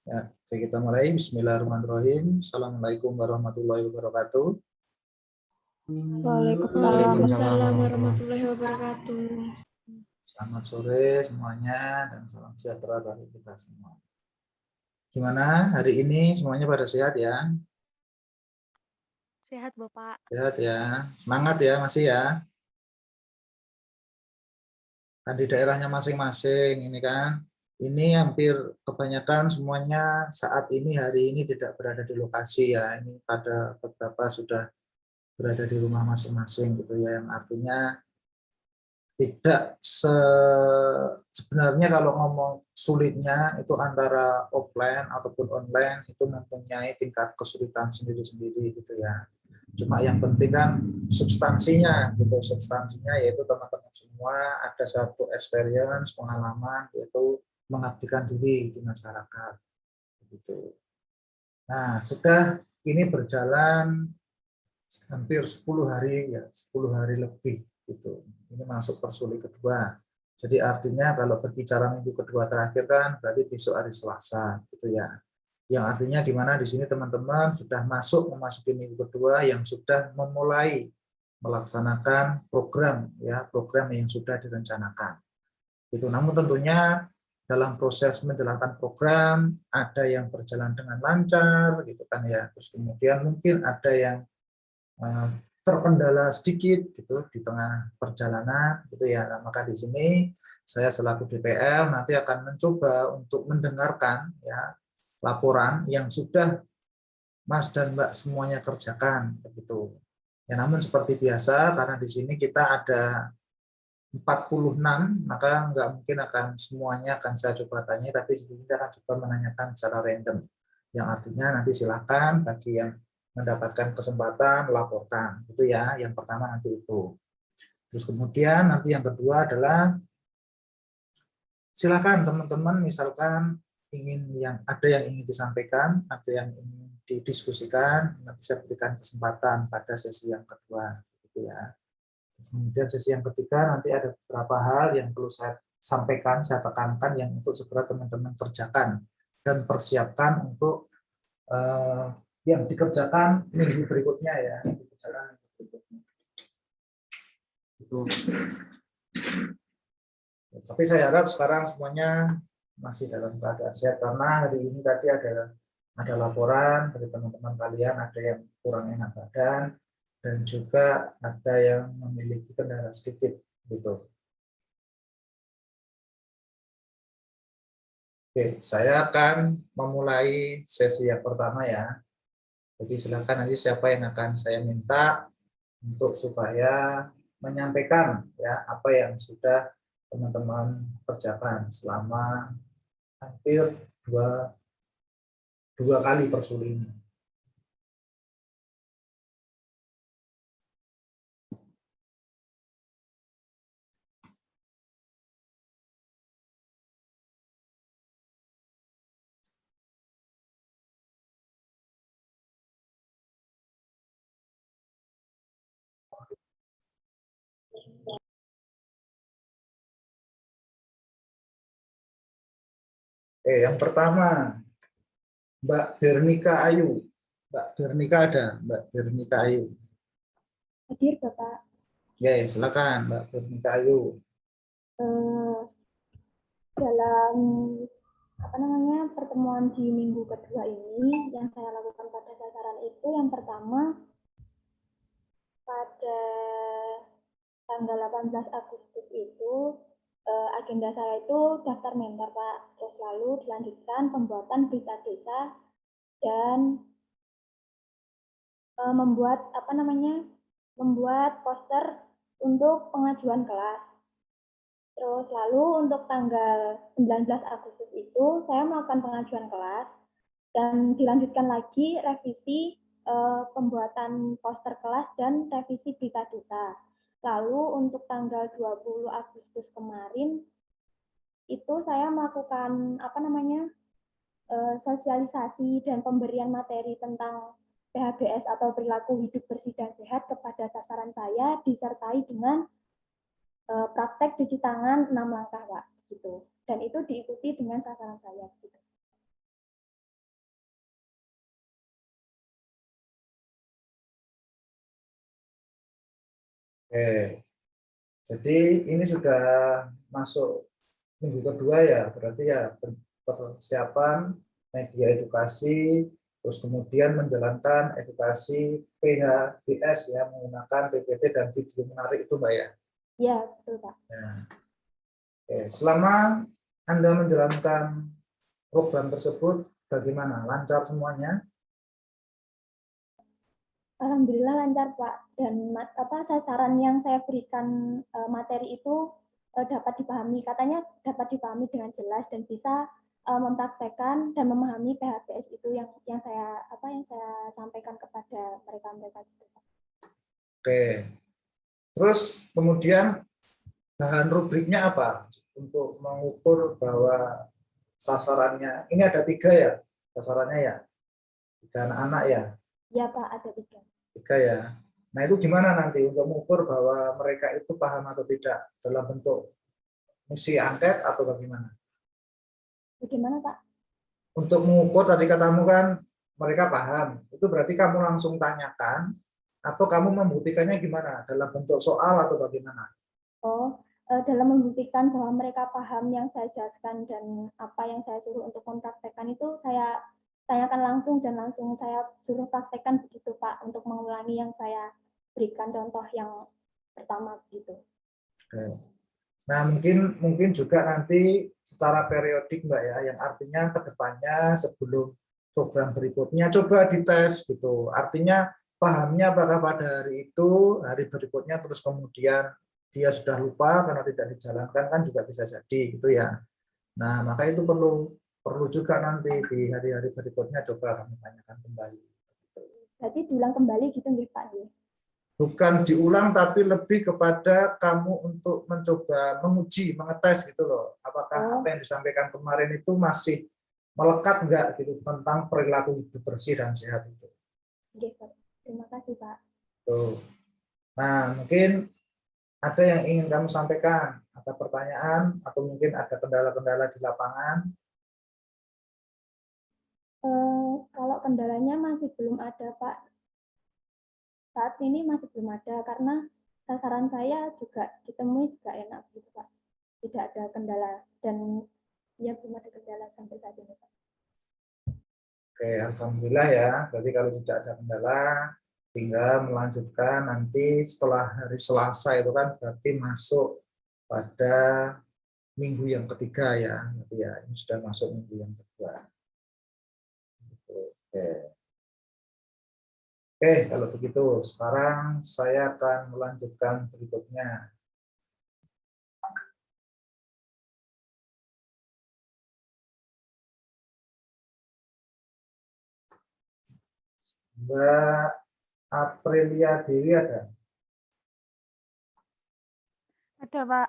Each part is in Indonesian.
Ya, oke, kita mulai. Bismillahirrahmanirrahim. Assalamualaikum warahmatullahi wabarakatuh. Waalaikumsalam warahmatullahi wabarakatuh. Selamat sore semuanya dan salam sejahtera bagi kita semua. Gimana hari ini semuanya pada sehat ya? Sehat, Bapak. Sehat ya. Semangat ya masih ya. Kan di daerahnya masing-masing ini kan. Ini hampir kebanyakan semuanya saat ini hari ini tidak berada di lokasi ya. Ini pada beberapa sudah berada di rumah masing-masing gitu ya. Yang artinya tidak sebenarnya kalau ngomong sulitnya itu antara offline ataupun online itu mempunyai tingkat kesulitan sendiri-sendiri gitu ya. Cuma yang penting kan substansinya gitu, substansinya yaitu teman-teman semua ada satu experience, pengalaman yaitu mengabdikan diri di masyarakat gitu. Nah, sudah ini berjalan hampir 10 hari ya, 10 hari lebih gitu. Ini masuk persuli kedua. Jadi artinya kalau berbicara minggu kedua terakhir kan berarti besok hari Selasa gitu ya. Yang artinya di mana di sini teman-teman sudah memasuki minggu kedua yang sudah memulai melaksanakan program ya, program yang sudah direncanakan. Itu namun tentunya dalam proses menjalankan program ada yang berjalan dengan lancar gitu kan ya. Terus kemudian mungkin ada yang terkendala sedikit gitu di tengah perjalanan gitu ya. Nah, maka di sini saya selaku DPL nanti akan mencoba untuk mendengarkan ya laporan yang sudah Mas dan Mbak semuanya kerjakan begitu. Ya, namun seperti biasa karena di sini kita ada 46, maka nggak mungkin akan semuanya akan saya coba tanya, tapi sebelumnya akan coba menanyakan secara random. Yang artinya nanti silakan bagi yang mendapatkan kesempatan laporkan, itu ya. Yang pertama nanti itu. Terus kemudian nanti yang kedua adalah silakan teman-teman misalkan ada yang ingin disampaikan, ada yang ingin didiskusikan, nanti saya berikan kesempatan pada sesi yang kedua, gitu ya. Kemudian sesi yang ketiga nanti ada beberapa hal yang perlu saya sampaikan, saya tekankan yang untuk segera teman-teman kerjakan dan persiapkan untuk yang dikerjakan minggu berikutnya ya. Dikerjakan minggu berikutnya. Itu. Tapi saya harap sekarang semuanya masih dalam keadaan sehat karena hari ini tadi ada laporan dari teman-teman kalian, ada yang kurang enak badan dan juga ada yang memiliki kendala sedikit gitu. Oke, saya akan memulai sesi yang pertama ya. Jadi silakan nanti siapa yang akan saya minta untuk supaya menyampaikan ya apa yang sudah teman-teman kerjakan selama hampir dua kali persuli ini. Yang pertama, Mbak Bernika Ayu. Mbak Bernika ada, Mbak Bernika Ayu. Hadir, Bapak. Oke, silakan Mbak Bernika Ayu. Dalam pertemuan di minggu kedua ini yang saya lakukan pada sasaran itu yang pertama pada tanggal 18 Agustus itu agenda saya itu daftar mentor, Pak. Terus lalu dilanjutkan pembuatan berita desa dan membuat poster untuk pengajuan kelas. Terus lalu untuk tanggal 19 Agustus itu saya melakukan pengajuan kelas dan dilanjutkan lagi revisi pembuatan poster kelas dan revisi berita desa. Lalu untuk tanggal 20 Agustus kemarin itu saya melakukan sosialisasi dan pemberian materi tentang PHBS atau perilaku hidup bersih dan sehat kepada sasaran saya disertai dengan praktek cuci tangan 6 langkah, Pak, gitu. Dan itu diikuti dengan sasaran saya gitu. Oke. Jadi ini sudah masuk minggu kedua ya, berarti ya persiapan media edukasi, terus kemudian menjalankan edukasi PHBS ya, menggunakan PPT dan video menarik itu Mbak ya. Ya, betul Pak. Nah, oke. Selama Anda menjalankan program tersebut, bagaimana? Lancar semuanya? Alhamdulillah lancar Pak. Dan sasaran yang saya berikan materi itu dapat dipahami. Katanya dapat dipahami dengan jelas dan bisa mempraktekkan dan memahami PHBS itu yang saya sampaikan kepada mereka gitu. Oke. Terus kemudian bahan rubriknya apa untuk mengukur bahwa sasarannya ini ada 3 ya sasarannya ya, 3 anak-anak ya. Ya Pak, ada 3. 3 ya. Nah itu gimana nanti untuk mengukur bahwa mereka itu paham atau tidak dalam bentuk misi angket atau bagaimana? Bagaimana Pak? Untuk mengukur tadi katamu kan mereka paham, itu berarti kamu langsung tanyakan atau kamu membuktikannya gimana? Dalam bentuk soal atau bagaimana? Oh, dalam membuktikan bahwa mereka paham yang saya jelaskan dan apa yang saya suruh untuk mempraktekkan itu saya tanyakan langsung dan langsung saya suruh praktekkan begitu Pak untuk mengulangi yang saya berikan contoh yang pertama begitu. Nah mungkin juga nanti secara periodik Mbak ya, yang artinya kedepannya sebelum program berikutnya coba dites gitu. Artinya pahamnya apakah pada hari itu, hari berikutnya terus kemudian dia sudah lupa karena tidak dijalankan kan juga bisa jadi gitu ya. Nah maka itu perlu juga nanti di hari-hari berikutnya coba kami tanyakan kembali. Berarti diulang kembali gitu nih Pak? Bukan diulang tapi lebih kepada kamu untuk mencoba menguji, mengetes gitu loh. Apakah apa yang disampaikan kemarin itu masih melekat enggak gitu tentang perilaku hidup bersih dan sehat itu. Oke, terima kasih Pak. Tuh. Nah, mungkin ada yang ingin kamu sampaikan, ada pertanyaan atau mungkin ada kendala-kendala di lapangan. Kalau kendalanya masih belum ada Pak. Saat ini masih belum ada karena sasaran saya juga ditemui juga enak gitu Pak. Tidak ada kendala dan ya belum ada kendala sampai saat ini Pak. Oke, alhamdulillah ya. Berarti kalau tidak ada kendala, tinggal melanjutkan nanti setelah hari Selasa itu kan berarti masuk pada minggu yang ketiga ya. Nanti ya, ini sudah masuk minggu yang kedua. Oke. Oke, kalau begitu sekarang saya akan melanjutkan berikutnya. Mbak Aprilia Dewi ada? Ada, Pak.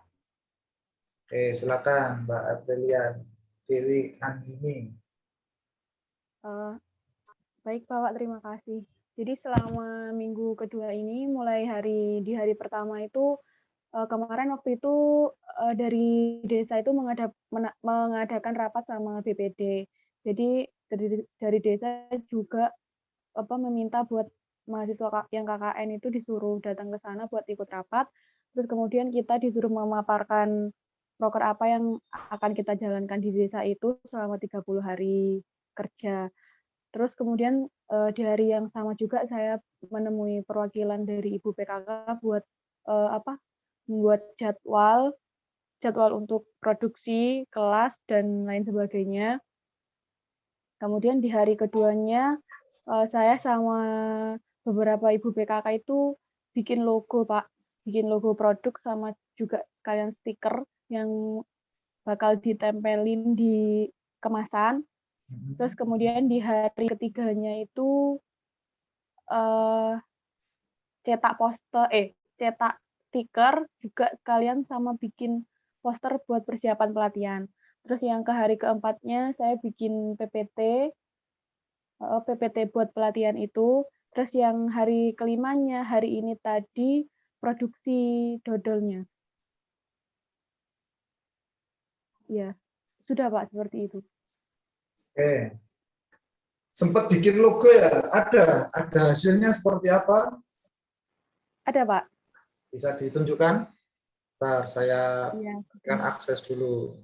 Oke, silakan Mbak Aprilia Dewi Andini. Baik, Pak, terima kasih. Jadi selama minggu kedua ini, mulai di hari pertama itu, kemarin waktu itu dari desa itu mengadakan rapat sama BPD. Jadi dari desa juga meminta buat mahasiswa yang KKN itu disuruh datang ke sana buat ikut rapat. Terus kemudian kita disuruh memaparkan proker apa yang akan kita jalankan di desa itu selama 30 hari kerja. Terus kemudian di hari yang sama juga saya menemui perwakilan dari Ibu PKK buat membuat jadwal untuk produksi, kelas, dan lain sebagainya. Kemudian di hari keduanya saya sama beberapa Ibu PKK itu bikin logo, Pak. Bikin logo produk sama juga sekalian stiker yang bakal ditempelin di kemasan. Terus kemudian di hari ketiganya itu cetak stiker juga sekalian sama bikin poster buat persiapan pelatihan. Terus yang ke hari keempatnya saya bikin PPT buat pelatihan itu. Terus yang hari kelimanya hari ini tadi produksi dodolnya. Ya, sudah Pak seperti itu. Oke. Sempat bikin logo ya? Ada hasilnya seperti apa? Ada, Pak. Bisa ditunjukkan? Bentar, saya Iya. berikan akses dulu.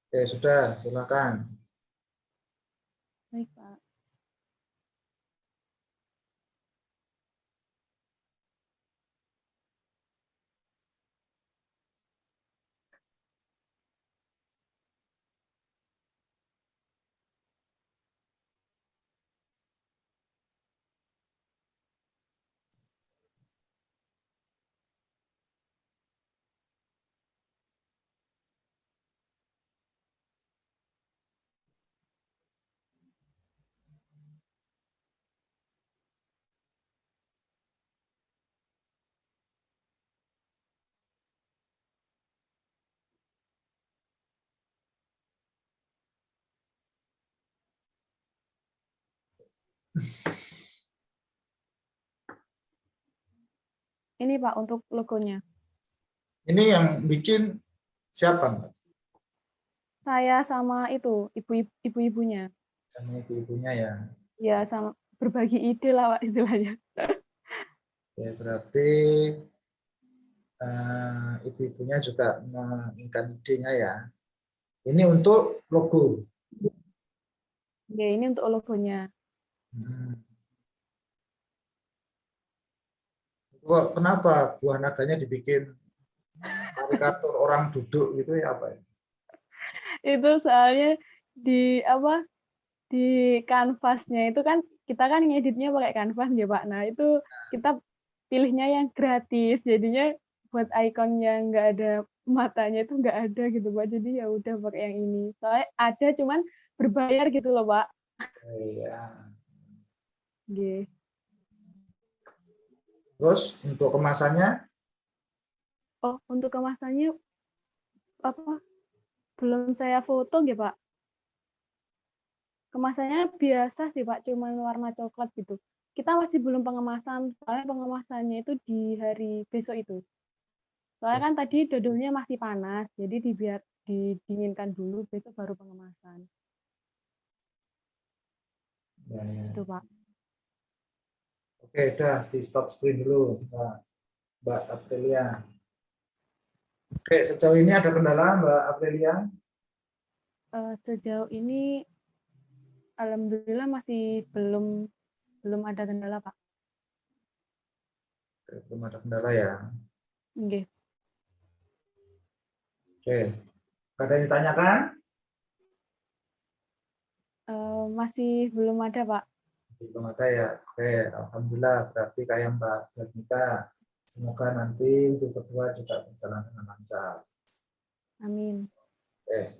Oke, sudah, silakan. Baik, Pak. Ini Pak untuk logonya. Ini yang bikin siapa, Mbak? Saya sama itu ibu-ibunya. Sama ibu-ibunya ya. Ya, sama berbagi ide lah Pak istilahnya. Oke, berarti ibu-ibunya juga menginginkan idenya ya. Ini untuk logo. Oke, ini untuk logonya. Kok kenapa buah naganya dibikin karikatur orang duduk gitu ya apa ya? Itu soalnya di apa? Di kanvasnya itu kan kita kan ngeditnya pakai kanvas ya Pak. Nah, itu kita pilihnya yang gratis. Jadinya buat ikon yang nggak ada matanya itu nggak ada gitu Pak. Jadi ya udah pakai yang ini. Soalnya ada cuman berbayar gitu loh Pak. Iya. Oke. Terus untuk kemasannya? Oh, untuk kemasannya apa? Belum saya foto ya Pak. Kemasannya biasa sih Pak, cuman warna coklat gitu. Kita masih belum pengemasan, soalnya pengemasannya itu di hari besok itu. Soalnya kan tadi dodolnya masih panas, jadi dibiar didinginkan dulu, besok baru pengemasan. Ya, ya. Itu Pak. Oke, udah di stop screen dulu, Mbak Aprilia. Oke, sejauh ini ada kendala, Mbak Aprilia? Sejauh ini alhamdulillah masih belum ada kendala Pak. Oke, belum ada kendala ya. Oke. Oke, ada yang ditanyakan? Masih belum ada Pak. Belum ada ya. Oke, alhamdulillah. Berarti kayak Mbak Bernika. Semoga nanti untuk kedua juga berjalan dengan lancar. Amin. Oke.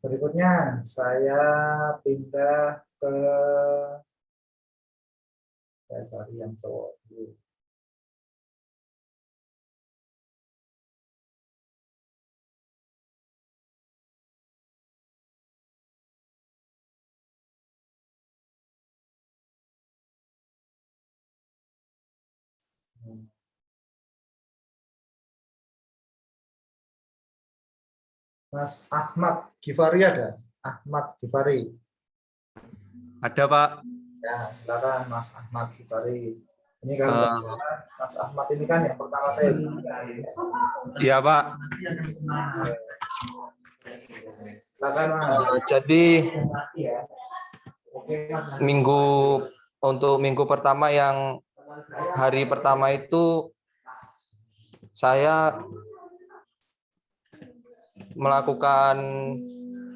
Berikutnya saya pindah ke saya cari yang cowok dulu. Mas Ahmad Gifari ada? Ahmad Gifari. Ada Pak. Ya, silakan Mas Ahmad Gifari. Ini kalau Mas Ahmad ini kan yang pertama saya. Iya Pak. Silakan Mas. Jadi minggu pertama yang hari pertama itu saya melakukan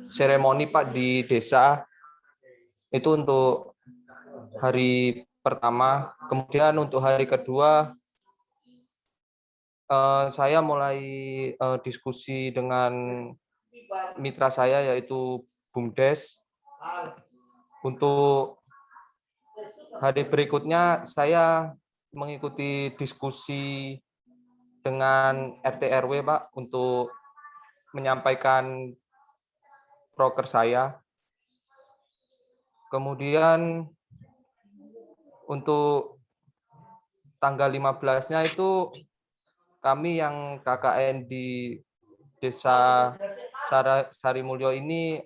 seremoni Pak di desa itu untuk hari pertama. Kemudian untuk hari kedua saya mulai diskusi dengan mitra saya yaitu BUMDes. Untuk hari berikutnya saya mengikuti diskusi dengan RT RW Pak untuk menyampaikan proker saya. Kemudian untuk tanggal 15-nya itu kami yang KKN di Desa Sarimulyo ini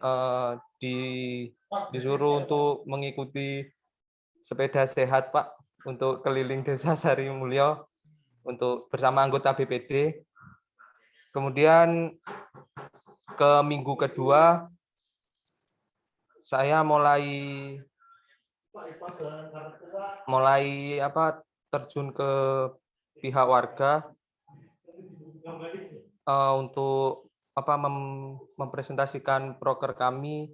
disuruh untuk mengikuti sepeda sehat Pak untuk keliling Desa Sarimulyo untuk bersama anggota BPD. Kemudian ke minggu kedua saya mulai terjun ke pihak warga untuk mempresentasikan proker kami.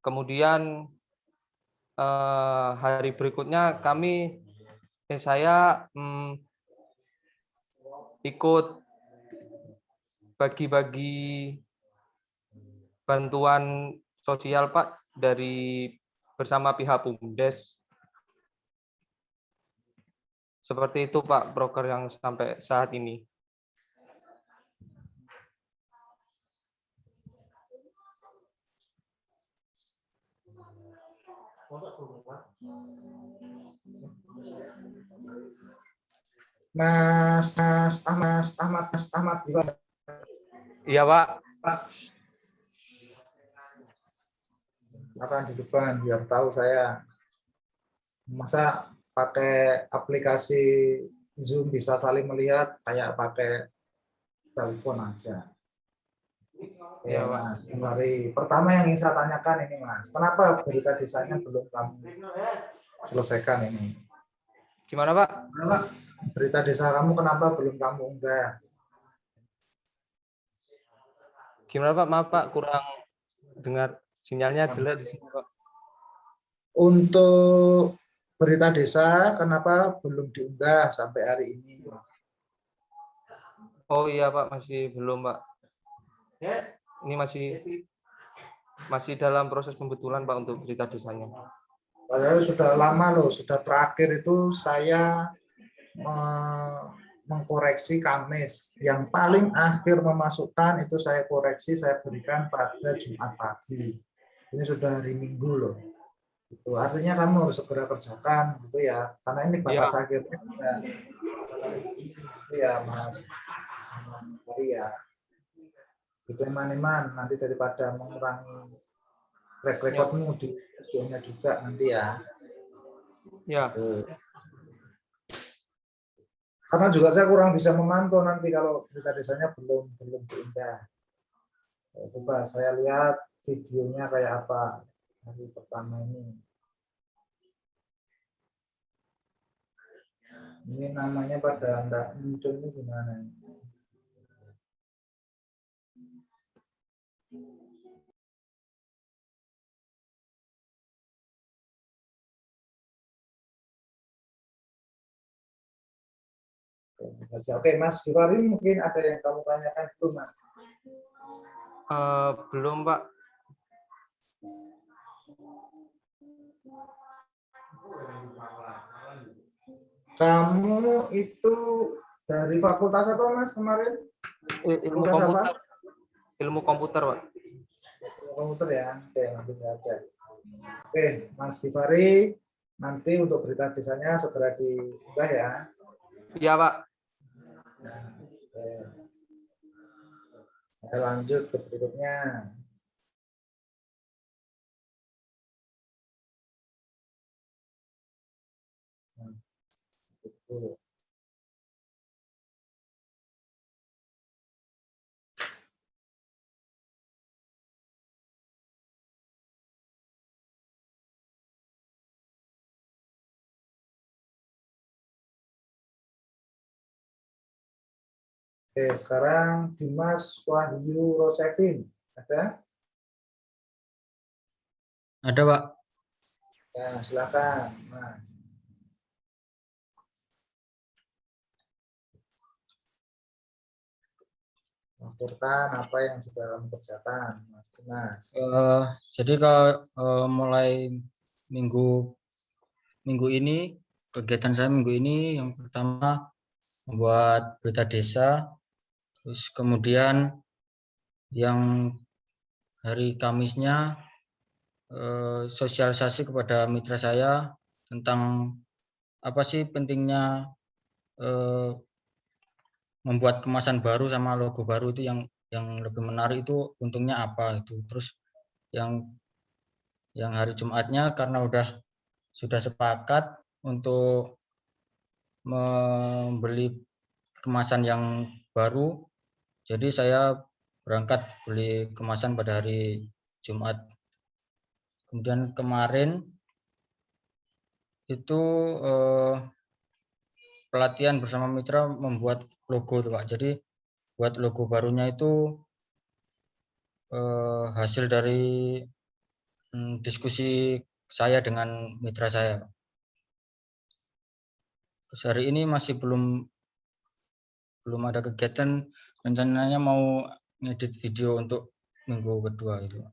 Kemudian hari berikutnya saya ikut bagi-bagi bantuan sosial Pak dari bersama pihak BUMDes. Seperti itu Pak proker yang sampai saat ini. Mas Ahmad gimana? Iya Pak. Akan di depan biar tahu saya. Masa pakai aplikasi Zoom bisa saling melihat kayak pakai telepon aja. Ya Mas, kembali. Pertama yang ingin saya tanyakan ini Mas, kenapa berita desanya belum kamu selesaikan ini? Gimana Pak? Berita desa kamu kenapa belum kamu unggah? Gimana Pak? Maaf Pak, kurang dengar, sinyalnya jelek di sini Pak. Untuk berita desa kenapa belum diunggah sampai hari ini? Oh iya Pak, masih belum Pak. Ini masih dalam proses pembetulan Pak untuk berita desanya. Padahal sudah lama loh, sudah terakhir itu saya mengkoreksi Kamis. Yang paling akhir memasukkan itu saya koreksi, saya berikan pada Jumat pagi. Ini sudah hari Minggu loh. Itu artinya kamu harus segera kerjakan gitu ya. Karena ini batas akhirnya sudah itu ya Mas. Jadi ya itu eman-eman nanti daripada mengurangi track recordmu di SDM-nya juga nanti ya. Ya. Karena juga saya kurang bisa memantau nanti kalau berita desanya belum diunggah. Coba saya lihat videonya kayak apa hari pertama ini. Ini namanya pada Anda muncul ini gimana? Oke, Mas Givari, mungkin ada yang kamu tanyakan dulu, Mas? Belum, Pak. Kamu itu dari fakultas apa, Mas, kemarin? Ilmu komputer. Ilmu komputer, Pak. Ilmu komputer ya. Oke, nanti saya cek. Oke, Mas Givari, nanti untuk berita desanya segera diunggah ya. Iya, Pak. Oke. Saya lanjut ke berikutnya. Oke, sekarang Dimas Wahyu Rosevin. Ada? Ada, Pak. Ya, silakan, Mas. Laporkan apa yang sudah kamu kerjakan, Mas Dimas. Jadi kalau mulai minggu ini, kegiatan saya minggu ini yang pertama membuat berita desa, terus kemudian yang hari Kamisnya sosialisasi kepada mitra saya tentang apa sih pentingnya membuat kemasan baru sama logo baru itu yang lebih menarik itu untungnya apa itu. Terus yang hari Jumatnya karena sudah sepakat untuk membeli kemasan yang baru. Jadi saya berangkat beli kemasan pada hari Jumat. Kemudian kemarin itu pelatihan bersama mitra membuat logo tuh Pak. Jadi buat logo barunya itu hasil dari diskusi saya dengan mitra saya. Terus hari ini masih belum ada kegiatan, rencananya mau ngedit video untuk minggu kedua itu.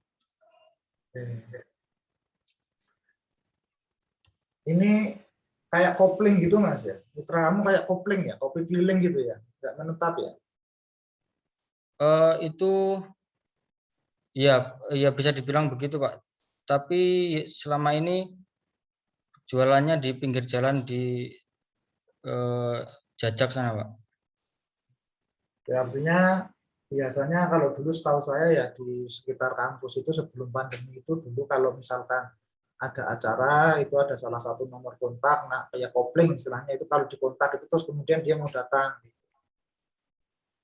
Ini kayak kopling gitu Mas ya? Mitra kamu kayak kopling ya? Kopi keliling gitu ya? Nggak menetap ya? Itu ya bisa dibilang begitu Pak. Tapi selama ini jualannya di pinggir jalan di Jajak sana Pak. Ya, artinya biasanya kalau dulu setahu saya ya di sekitar kampus itu sebelum pandemi itu dulu kalau misalkan ada acara itu ada salah satu nomor kontak, nah kayak kopling istilahnya itu kalau dikontak itu terus kemudian dia mau datang.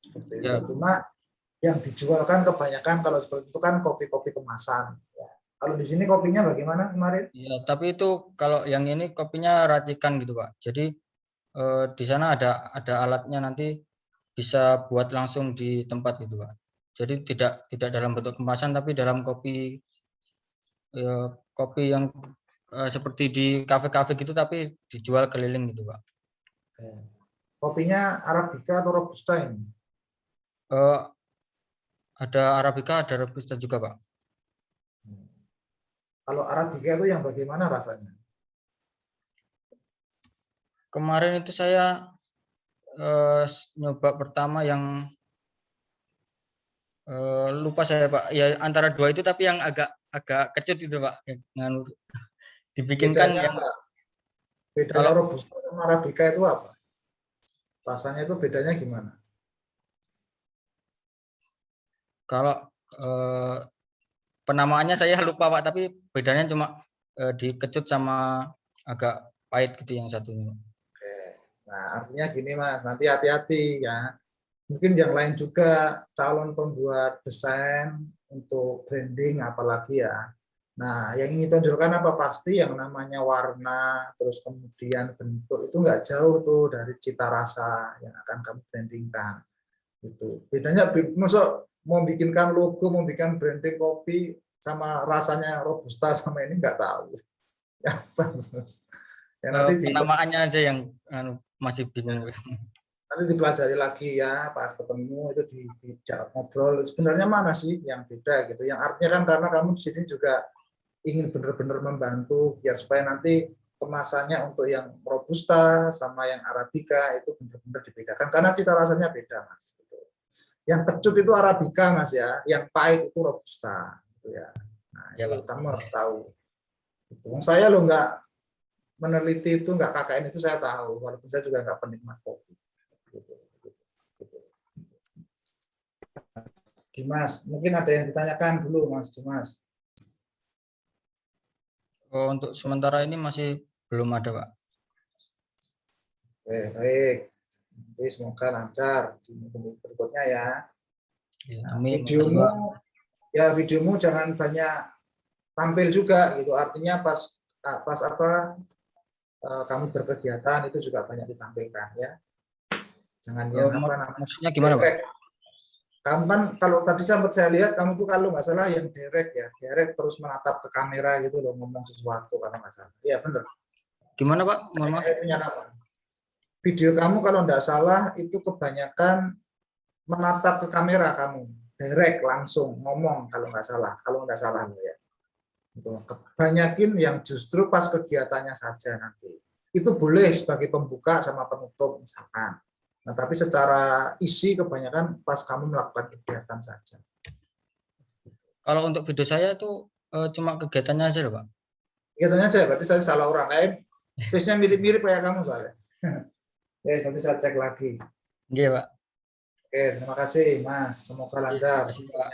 Seperti Ya. itu. Cuma yang dijualkan kebanyakan kalau seperti itu kan kopi-kopi kemasan. Ya. Kalau di sini kopinya bagaimana kemarin? Ya, tapi itu kalau yang ini kopinya racikan gitu Pak. Jadi di sana ada alatnya, nanti bisa buat langsung di tempat gitu Pak. Jadi tidak dalam bentuk kemasan tapi dalam kopi yang seperti di kafe-kafe gitu tapi dijual keliling gitu Pak. Kopinya Arabica atau Robusta ini? Ada Arabica, ada Robusta juga Pak. Kalau Arabica itu yang bagaimana rasanya? Kemarin itu saya nyoba pertama yang lupa saya Pak. Ya antara dua itu tapi yang agak kecut itu Pak. Yang dibikinkan Bedanya yang apa? Bedanya kalau Robusta sama Arabica itu apa? Rasanya itu bedanya gimana? kalau penamaannya saya lupa Pak, tapi bedanya cuma dikecut sama agak pahit gitu yang satunya. Nah, artinya gini Mas, nanti hati-hati ya. Mungkin yang lain juga calon pembuat desain untuk branding apalagi ya. Nah, yang ingin ditonjolkan apa pasti yang namanya warna, terus kemudian bentuk itu nggak jauh tuh dari cita rasa yang akan kamu brandingkan. Itu bedanya, masuk mau bikinkan logo, mau bikin branding kopi sama rasanya Robusta sama ini nggak tahu. Ya, bagus. Ya, nanti Penamaannya aja yang masih bingung. nanti dipelajari lagi ya pas ketemu itu dijawab ngobrol sebenarnya mana sih yang beda gitu, yang artinya kan karena kamu di sini juga ingin benar-benar membantu biar supaya nanti kemasannya untuk yang Robusta sama yang Arabica itu benar-benar dibedakan karena cita rasanya beda Mas gitu. Yang kecut itu Arabica Mas ya, yang pahit itu Robusta gitu ya. Nah Ya, itu Pak. kamu harus tahu gitu. Saya lo nggak meneliti itu, nggak KKN itu saya tahu walaupun saya juga nggak penikmat kopi. Dimas, mungkin ada yang ditanyakan dulu Mas Dimas. Untuk sementara ini masih belum ada Pak. Oke, baik. Nanti semoga lancar di minggu berikutnya ya. Nah, videomu jangan banyak tampil juga gitu. Artinya pas kamu berkegiatan itu juga banyak ditampilkan ya. Jangan yang maksudnya gimana Pak? Kamu kan kalau tadi sempat saya lihat kamu tuh kalau nggak salah yang direct ya, direct terus menatap ke kamera gitu loh, ngomong sesuatu kalau nggak salah. Iya benar. Gimana Pak? Mohon maaf. Video kamu kalau nggak salah itu kebanyakan menatap ke kamera kamu, direct langsung ngomong kalau nggak salah ya. Itu kebanyakin yang justru pas kegiatannya saja nanti. Itu boleh sebagai pembuka sama penutup misalkan. Nah, tapi secara isi kebanyakan pas kamu melakukan kegiatan saja. Kalau untuk video saya itu cuma kegiatannya aja Pak. Kegiatannya aja, berarti saya salah orang lain. Face-nya mirip-mirip kayak kamu soalnya. Ya, nanti saya cek lagi. Iya Pak. Oke, terima kasih Mas. Semoga lancar. Terima kasih, Pak.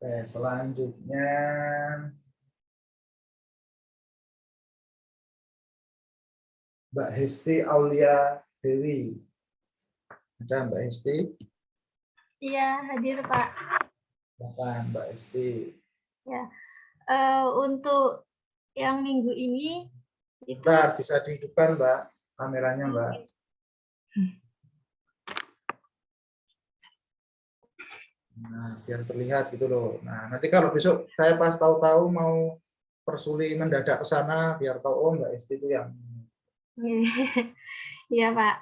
Oke, selanjutnya Mbak Hesti Aulia Dewi. Ada Mbak Hesti? Iya, hadir Pak. Silakan Mbak Hesti. Ya, untuk yang minggu ini itu Bentar, bisa dihidupkan Mbak kameranya Mbak. Nah, biar terlihat gitu loh. Nah, nanti kalau besok saya pas tahu-tahu mau persuli mendadak ke sana, biar tahu oh Mbak Hesti itu yang Iya Pak.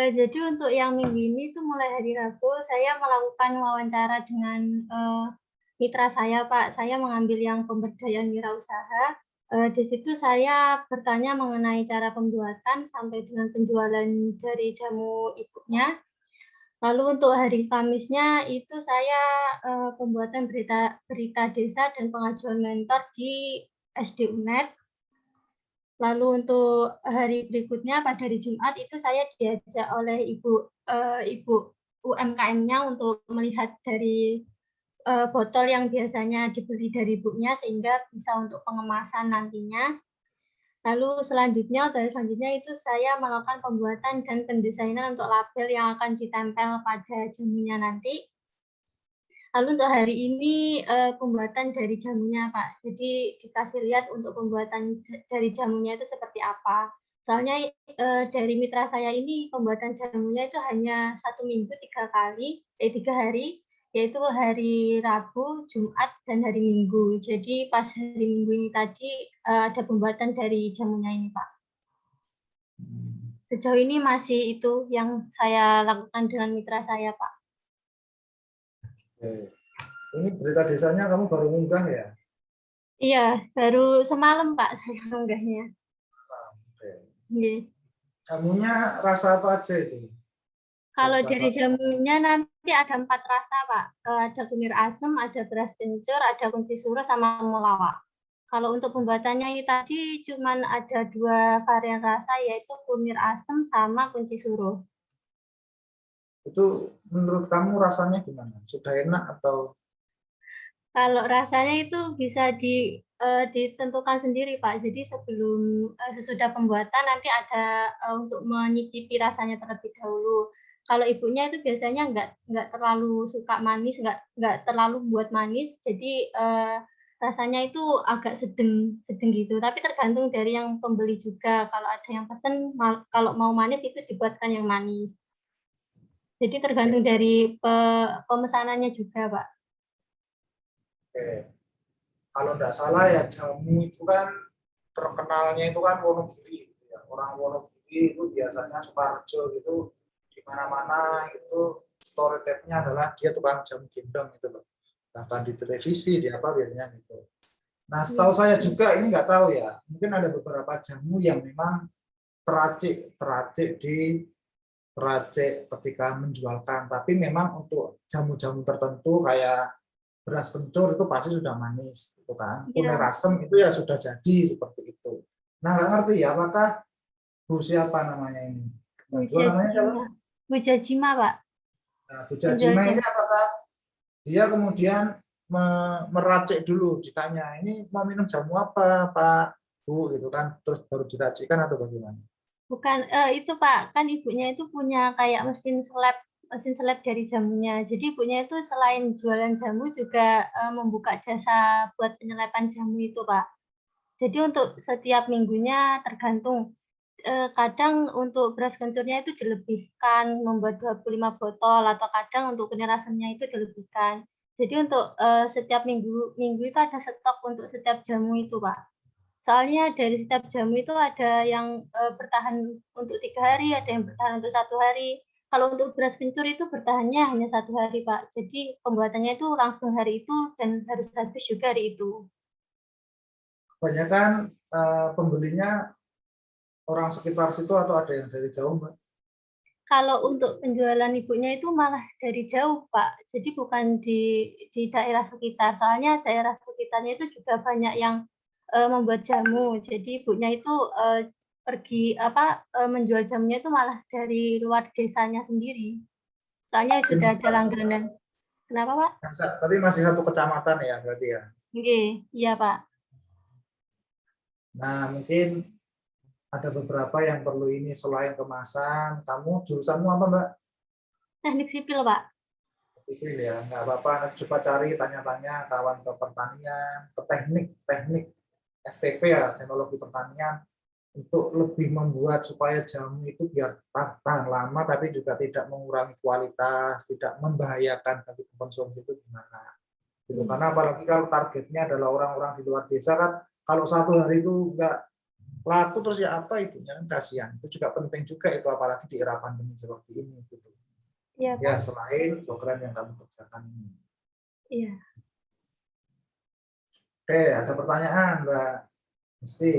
Jadi untuk yang minggu ini tuh mulai hari Rabu saya melakukan wawancara dengan mitra saya Pak. Saya mengambil yang pemberdayaan wirausaha. Di situ saya bertanya mengenai cara pembuatan sampai dengan penjualan dari jamu ibunya. Lalu untuk hari Kamisnya itu saya pembuatan berita desa dan pengajuan mentor di SD UNED. Lalu untuk hari berikutnya pada hari Jumat itu saya diajak oleh ibu UMKM-nya untuk melihat dari botol yang biasanya dibeli dari ibunya sehingga bisa untuk pengemasan nantinya. Lalu selanjutnya itu saya melakukan pembuatan dan pendesainan untuk label yang akan ditempel pada jamunya nanti. Lalu untuk hari ini pembuatan dari jamunya Pak. Jadi dikasih lihat untuk pembuatan dari jamunya itu seperti apa. Soalnya dari mitra saya ini pembuatan jamunya itu hanya 1 minggu 3 hari, yaitu hari Rabu, Jumat, dan hari Minggu. Jadi pas hari Minggu ini tadi ada pembuatan dari jamunya ini Pak. Sejauh ini masih itu yang saya lakukan dengan mitra saya Pak. Oke. Ini berita desanya kamu baru unggah ya? Iya, baru semalam Pak saya unggahnya. Oke. Iya. Jamunya rasa apa aja itu? Kalau dari jamunya nanti ada 4 rasa Pak. Ada kunir asem, ada beras kencur, ada kunci suruh, sama mulawak. Kalau untuk pembuatannya ini tadi cuman ada 2 varian rasa yaitu kunir asem sama kunci suruh. Itu menurut kamu rasanya gimana? Sudah enak atau? Kalau rasanya itu bisa ditentukan sendiri Pak. Jadi sebelum sesudah pembuatan nanti ada untuk menyicipi rasanya terlebih dahulu. Kalau ibunya itu biasanya nggak terlalu suka manis, nggak terlalu buat manis. Jadi rasanya itu agak sedang gitu. Tapi tergantung dari yang pembeli juga. Kalau ada yang pesen kalau mau manis itu dibuatkan yang manis. Jadi tergantung dari pemesanannya juga Pak. Oke. Kalau tidak salah ya jamu itu kan terkenalnya itu kan Wonogiri. Ya. Orang Wonogiri itu biasanya Sukoharjo gitu di mana-mana itu stereotipnya adalah dia tukang jamu gendong gitu loh. Bahkan di televisi di apa biasanya gitu. Nah setahu saya juga ini nggak tahu ya. Mungkin ada beberapa jamu yang memang teracik ketika menjualkan. Tapi memang untuk jamu-jamu tertentu kayak beras kencur itu pasti sudah manis, gitu kan. Kunir asem itu ya sudah jadi seperti itu. Nah nggak ngerti ya apakah Bu siapa namanya ini? Jual namanya siapa? Bu Jajima Pak. Nah, Bu Jajima ini apakah dia kemudian meracik dulu, ditanya ini mau minum jamu apa Pak Bu gitu kan, terus baru diracikkan atau bagaimana? Bukan itu Pak, kan ibunya itu punya kayak mesin seleb dari jamunya. Jadi ibunya itu selain jualan jamu juga membuka jasa buat penyelepan jamu itu Pak. Jadi untuk setiap minggunya tergantung. Kadang untuk beras kencurnya itu dilebihkan membuat 25 botol atau kadang untuk kunir asemnya itu dilebihkan. Jadi untuk setiap minggu itu ada stok untuk setiap jamu itu Pak. Soalnya dari setiap jamu itu ada yang bertahan untuk 3 hari, ada yang bertahan untuk 1 hari. Kalau untuk beras kencur itu bertahannya hanya 1 hari, Pak. Jadi pembuatannya itu langsung hari itu dan harus habis juga hari itu. Kebanyakan pembelinya orang sekitar situ atau ada yang dari jauh, Mbak? Kalau untuk penjualan ibunya itu malah dari jauh, Pak. Jadi bukan di daerah sekitar. Soalnya daerah sekitarnya itu juga banyak yang membuat jamu. Jadi ibunya itu pergi menjual jamunya itu malah dari luar desanya sendiri. Soalnya sudah ada langganan. Kenapa, Pak? Tapi masih satu kecamatan ya berarti ya. Oke, iya, Pak. Nah, mungkin ada beberapa yang perlu ini selain kemasan. Kamu jurusanmu apa, Mbak? Teknik sipil, Pak. Sipil ya, nggak apa-apa. Coba cari tanya-tanya kawan ke pertanian, ke teknik FTP ya, teknologi pertanian, untuk lebih membuat supaya jamu itu biar tahan lama, tapi juga tidak mengurangi kualitas, tidak membahayakan bagi konsumsi itu gimana. Gitu. Karena apalagi kalau targetnya adalah orang-orang di luar desa kan, kalau satu hari itu nggak laku terus ya apa ibunya kan kasihan. Itu juga penting juga itu apalagi di era pandemi seperti ini gitu. Iya, Ya Pak. selain program yang kamu kerjakan ini. Iya. Oke, ada pertanyaan Mbak Mesti.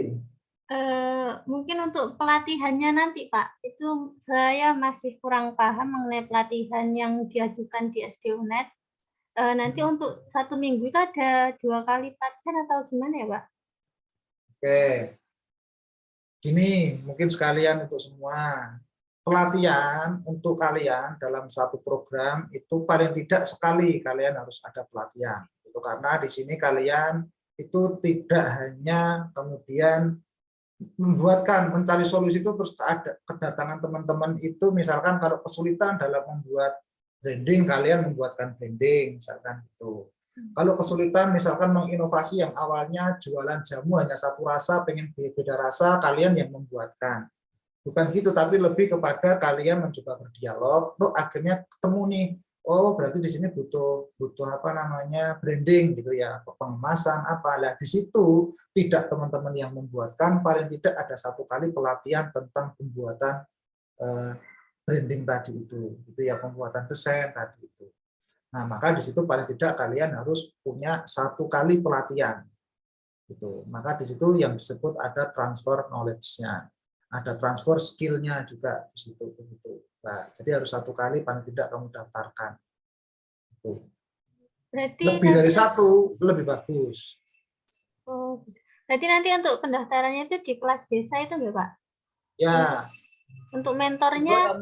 Mungkin untuk pelatihannya nanti, Pak, itu saya masih kurang paham mengenai pelatihan yang diajukan di SD UNED. Nanti untuk 1 minggu itu ada 2 kali pelatihan atau gimana ya, Pak? Oke, gini mungkin sekalian untuk semua. Pelatihan untuk kalian dalam satu program itu paling tidak sekali kalian harus ada pelatihan. Itu karena di sini kalian itu tidak hanya kemudian mencari solusi itu terus ada kedatangan teman-teman itu misalkan kalau kesulitan dalam membuat branding kalian membuatkan branding misalkan itu. Kalau kesulitan misalkan menginovasi yang awalnya jualan jamu hanya satu rasa pengen beda rasa kalian yang membuatkan. Bukan gitu, tapi lebih kepada kalian mencoba berdialog, tuh akhirnya ketemu nih, oh berarti di sini butuh apa namanya branding gitu ya, pengemasan apa. Lah di situ tidak teman-teman yang membuatkan, paling tidak ada 1 kali pelatihan tentang pembuatan branding tadi itu ya pembuatan desain tadi itu. Nah maka di situ paling tidak kalian harus punya 1 kali pelatihan. Gitu. Maka di situ yang disebut ada transfer knowledge-nya. Ada transfer skill-nya juga di situ begitu. Nah, jadi harus 1 kali paling tidak kamu daftarkan. Gitu. Berarti Lebih dari 1 lebih bagus. Oh, berarti nanti untuk pendaftarannya itu di kelas desa itu nggak, Pak? Ya. Untuk mentornya?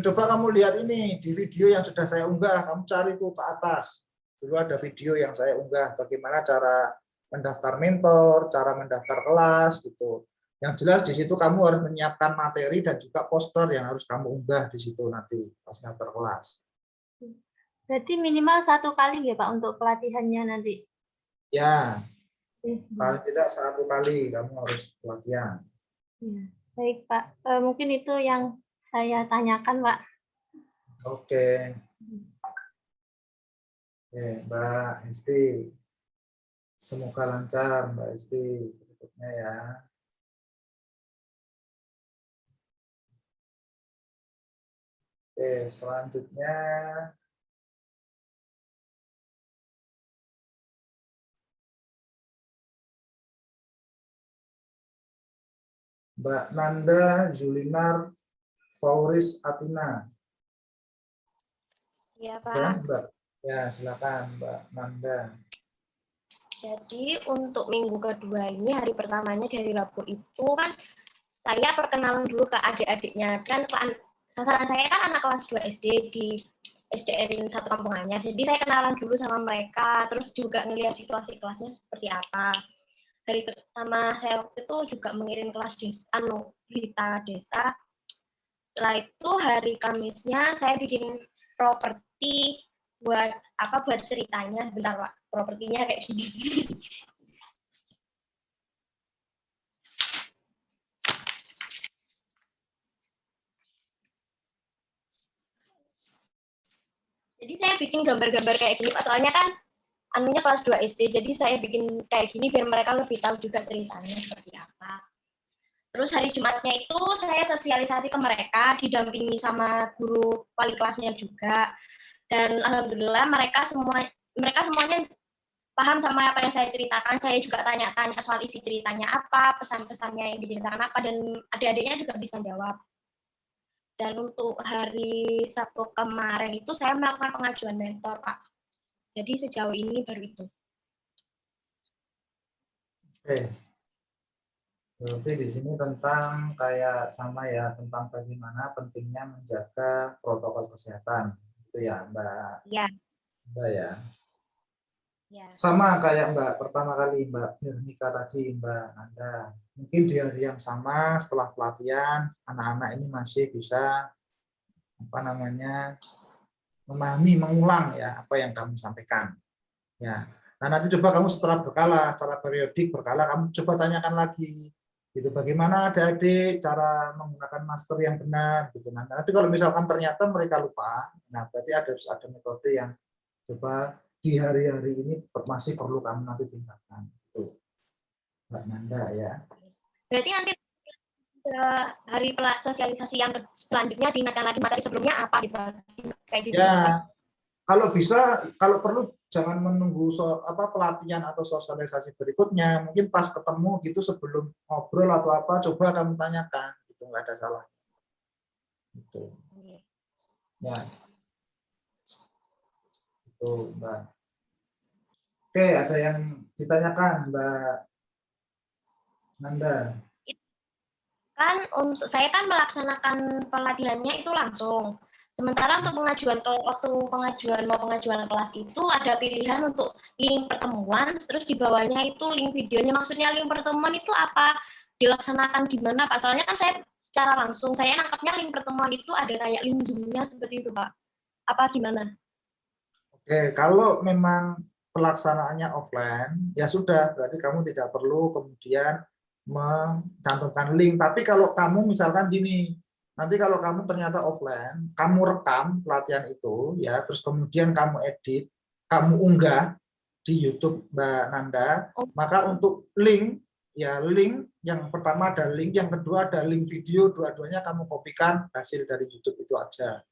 Coba kamu lihat ini di video yang sudah saya unggah. Kamu cari tuh ke atas. Dulu ada video yang saya unggah bagaimana cara mendaftar mentor, cara mendaftar kelas gitu. Yang jelas di situ kamu harus menyiapkan materi dan juga poster yang harus kamu unggah di situ nanti pas daftar kelas. Berarti minimal 1 kali ya Pak untuk pelatihannya nanti? Ya, paling tidak 1 kali kamu harus pelatihan. Ya, baik Pak, mungkin itu yang saya tanyakan Pak. Oke. Oke, Mbak Esti. Semoga lancar Mbak Esti berikutnya ya. Oke, selanjutnya Mbak Nanda Zulinar Fauris Atina. Ya, Pak. Ya, Mbak. Ya, silakan Mbak Nanda. Jadi untuk minggu kedua ini, hari pertamanya dari Rabu itu kan saya perkenalan dulu ke adik-adiknya. Kan sasaran saya kan anak kelas 2 SD di SDN satu kampungannya. Jadi saya kenalan dulu sama mereka, terus juga ngelihat situasi kelasnya seperti apa. Dari sama saya waktu itu juga mengirim kelas berita desa. Setelah itu hari Kamisnya saya bikin properti buat ceritanya. Bentar Pak, propertinya kayak gini. Jadi saya bikin gambar-gambar kayak gini Pak, soalnya kan anunya kelas 2 SD, jadi saya bikin kayak gini biar mereka lebih tahu juga ceritanya seperti apa. Terus hari Jumatnya itu saya sosialisasi ke mereka, didampingi sama guru wali kelasnya juga. Dan alhamdulillah mereka semuanya paham sama apa yang saya ceritakan. Saya juga tanya-tanya soal isi ceritanya apa, pesan-pesannya yang diceritakan apa, dan adik-adiknya juga bisa jawab. Dan untuk hari Sabtu kemarin itu saya melakukan pengajuan mentor, Pak. Jadi sejauh ini baru itu. Oke. Berarti di sini tentang kayak sama ya, tentang bagaimana pentingnya menjaga protokol kesehatan. Itu ya, Mbak. Ya. Mbak ya. Ya. Sama kayak Mbak pertama kali Mbak Bernika tadi, Mbak Anda. Mungkin di hari yang sama setelah pelatihan, anak-anak ini masih bisa memahami, mengulang ya apa yang kamu sampaikan. Ya. Nah, nanti coba kamu setelah secara periodik berkala, kamu coba tanyakan lagi. Gitu, bagaimana adik-adik cara menggunakan masker yang benar gitu. Nah, nanti kalau misalkan ternyata mereka lupa, nah berarti ada metode yang coba di hari-hari ini masih perlu kamu nanti tingkatkan. Itu Mbak Nanda ya. Berarti nanti hari sosialisasi yang selanjutnya diingatkan lagi materi sebelumnya apa gitu, kayak gitu. Ya, kalau bisa, kalau perlu jangan menunggu pelatihan atau sosialisasi berikutnya. Mungkin pas ketemu gitu sebelum ngobrol atau apa, coba kamu tanyakan. Gitu, nggak ada salah. Gitu. Ya. Itu Mbak. Oke, ada yang ditanyakan Mbak Nanda. Kan untuk saya kan melaksanakan pelatihannya itu langsung. Sementara untuk pengajuan kelas itu ada pilihan untuk link pertemuan, terus di bawahnya itu link videonya. Maksudnya link pertemuan itu apa? Dilaksanakan gimana Pak? Soalnya kan saya secara langsung, saya nangkapnya link pertemuan itu ada kayak link Zoom-nya seperti itu Pak. Apa gimana? Oke, kalau memang pelaksanaannya offline, ya sudah, berarti kamu tidak perlu kemudian mencantumkan link. Tapi kalau kamu misalkan gini, nanti kalau kamu ternyata offline, kamu rekam pelatihan itu, ya, terus kemudian kamu edit, kamu unggah di YouTube Mbak Nanda, maka untuk link, ya link yang pertama ada link, yang kedua ada link video, dua-duanya kamu kopikan hasil dari YouTube itu aja.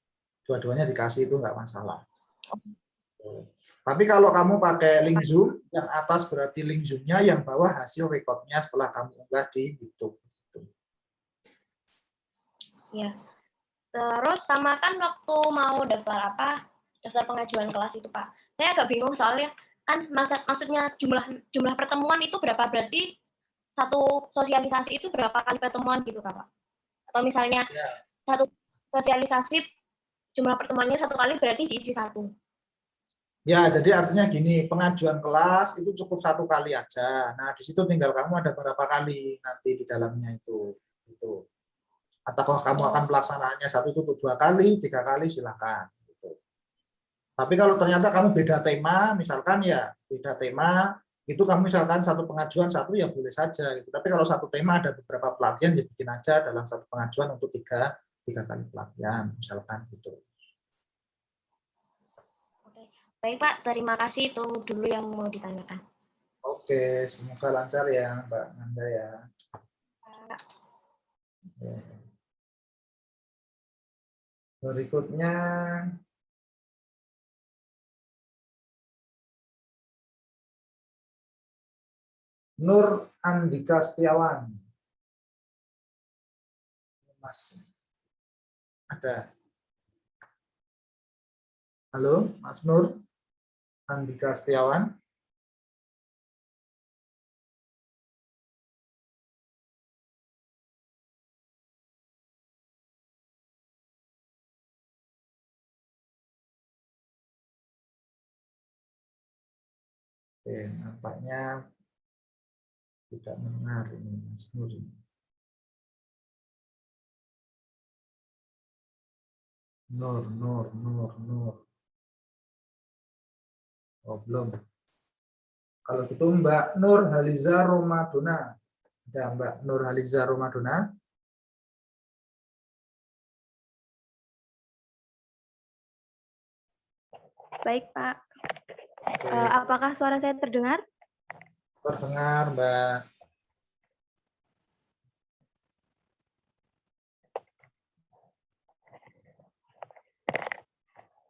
Dua-duanya dikasih itu nggak masalah. Tapi kalau kamu pakai link Zoom, yang atas berarti link Zoom-nya, yang bawah hasil rekodnya setelah kamu unggah di YouTube. Ya. Terus sama kan waktu mau daftar pengajuan kelas itu Pak. Saya agak bingung soalnya kan maksudnya jumlah pertemuan itu berapa, berarti satu sosialisasi itu berapa kali pertemuan gitu Pak? Atau misalnya satu sosialisasi jumlah pertemuannya satu kali berarti diisi satu. Ya, jadi artinya gini, pengajuan kelas itu cukup satu kali aja. Nah, di situ tinggal kamu ada berapa kali nanti di dalamnya itu. Gitu. Atau kalau kamu akan pelaksanaannya 1 itu 2 kali, 3 kali, silakan. Gitu. Tapi kalau ternyata kamu beda tema, misalkan ya beda tema, itu kamu misalkan satu pengajuan satu ya boleh saja. Gitu. Tapi kalau satu tema ada beberapa pelatihan, ya bikin aja dalam satu pengajuan untuk tiga kali pelatihan, misalkan gitu. Baik Pak, terima kasih, itu dulu yang mau ditanyakan. Oke, semoga lancar ya Mbak Nanda ya. Berikutnya Nur Andika Setiawan. Mas, ada. Halo, Mas Nur Andika Setiawan. Oke, nampaknya tidak mendengar ini Mas Nur. Nur. Oh, belum. Kalau gitu Mbak Nur Haliza Romadona. Ada Mbak Nur Haliza Romadona. Baik, Pak. Apakah suara saya terdengar? Terdengar, Mbak.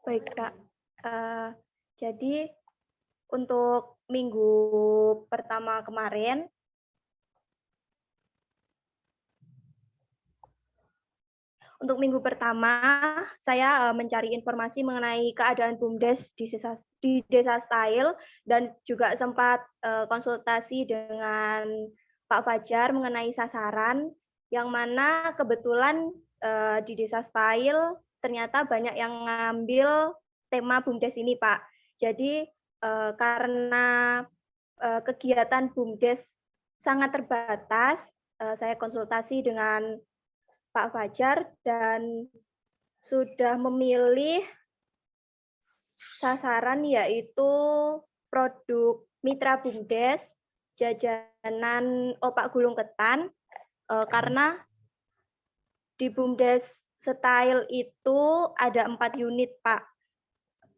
Baik, Kak. Jadi untuk minggu pertama kemarin, saya mencari informasi mengenai keadaan BUMDes di Desa Style dan juga sempat konsultasi dengan Pak Fajar mengenai sasaran, yang mana kebetulan di Desa Style ternyata banyak yang ngambil tema BUMDes ini, Pak. Jadi karena kegiatan BUMDes sangat terbatas, saya konsultasi dengan Pak Fajar dan sudah memilih sasaran yaitu produk mitra BUMDes, jajanan opak gulung ketan, karena di BUMDes Style itu ada 4 unit, Pak.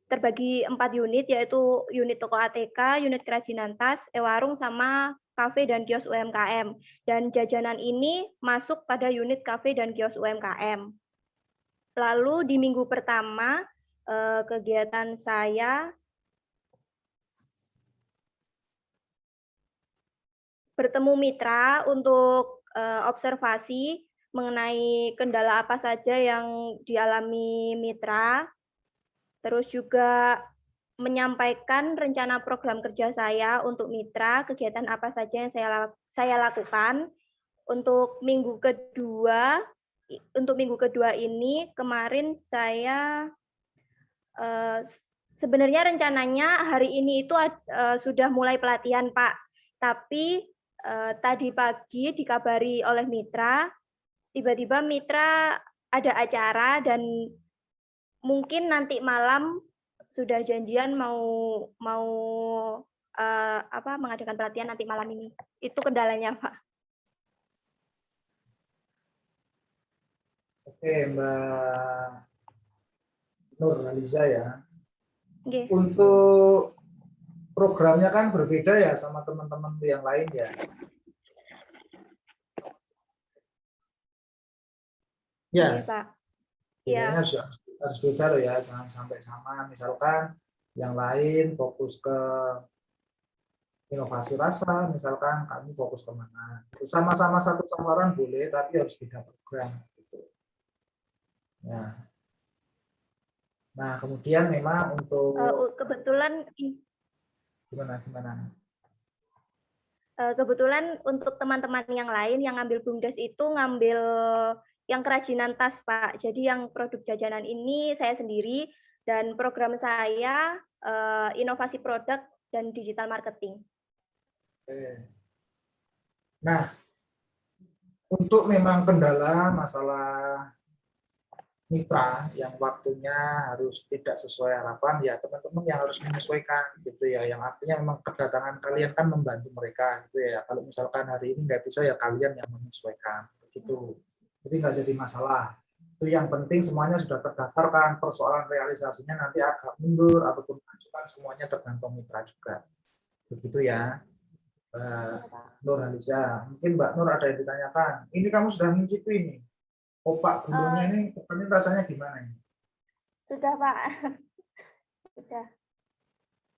Terbagi 4 unit, yaitu unit toko ATK, unit kerajinan tas, e-warung, sama kafe dan kios UMKM. Dan jajanan ini masuk pada unit kafe dan kios UMKM. Lalu di minggu pertama, kegiatan saya bertemu mitra untuk observasi mengenai kendala apa saja yang dialami mitra, terus juga menyampaikan rencana program kerja saya untuk mitra, kegiatan apa saja yang saya lakukan. Untuk minggu kedua ini kemarin saya sebenarnya rencananya hari ini itu sudah mulai pelatihan, Pak. Tapi tadi pagi dikabari oleh mitra, tiba-tiba mitra ada acara dan mungkin nanti malam sudah janjian mau mengadakan pelatihan nanti malam ini. Itu kendalanya, Pak. Oke, Mbak Nur Haliza ya. Okay. Untuk programnya kan berbeda ya sama teman-teman yang lain ya. Ya, Iya, Pak. bedanya harus beda loh ya, jangan sampai sama. Misalkan yang lain fokus ke inovasi rasa, misalkan kami fokus ke mana. Sama-sama satu sasaran boleh, tapi harus beda program. Gitu. Ya. Nah, kemudian memang untuk kebetulan gimana? Kebetulan untuk teman-teman yang lain yang ngambil BUMDes itu ngambil yang kerajinan tas, Pak. Jadi yang produk jajanan ini saya sendiri dan program saya inovasi produk dan digital marketing. Nah, untuk memang kendala masalah mitra yang waktunya harus tidak sesuai harapan, ya teman-teman yang harus menyesuaikan gitu ya, yang artinya memang kedatangan kalian kan membantu mereka gitu ya. Kalau misalkan hari ini nggak bisa ya kalian yang menyesuaikan begitu, jadi nggak jadi masalah. Itu yang penting semuanya sudah terdaftar kan, persoalan realisasinya nanti agak mundur ataupun majukan semuanya tergantung mitra juga begitu ya. Nur Haliza, mungkin Mbak Nur ada yang ditanyakan. Ini kamu sudah mencicipi ini opak gulungnya ini rasanya gimana ini? Sudah, Pak. Sudah.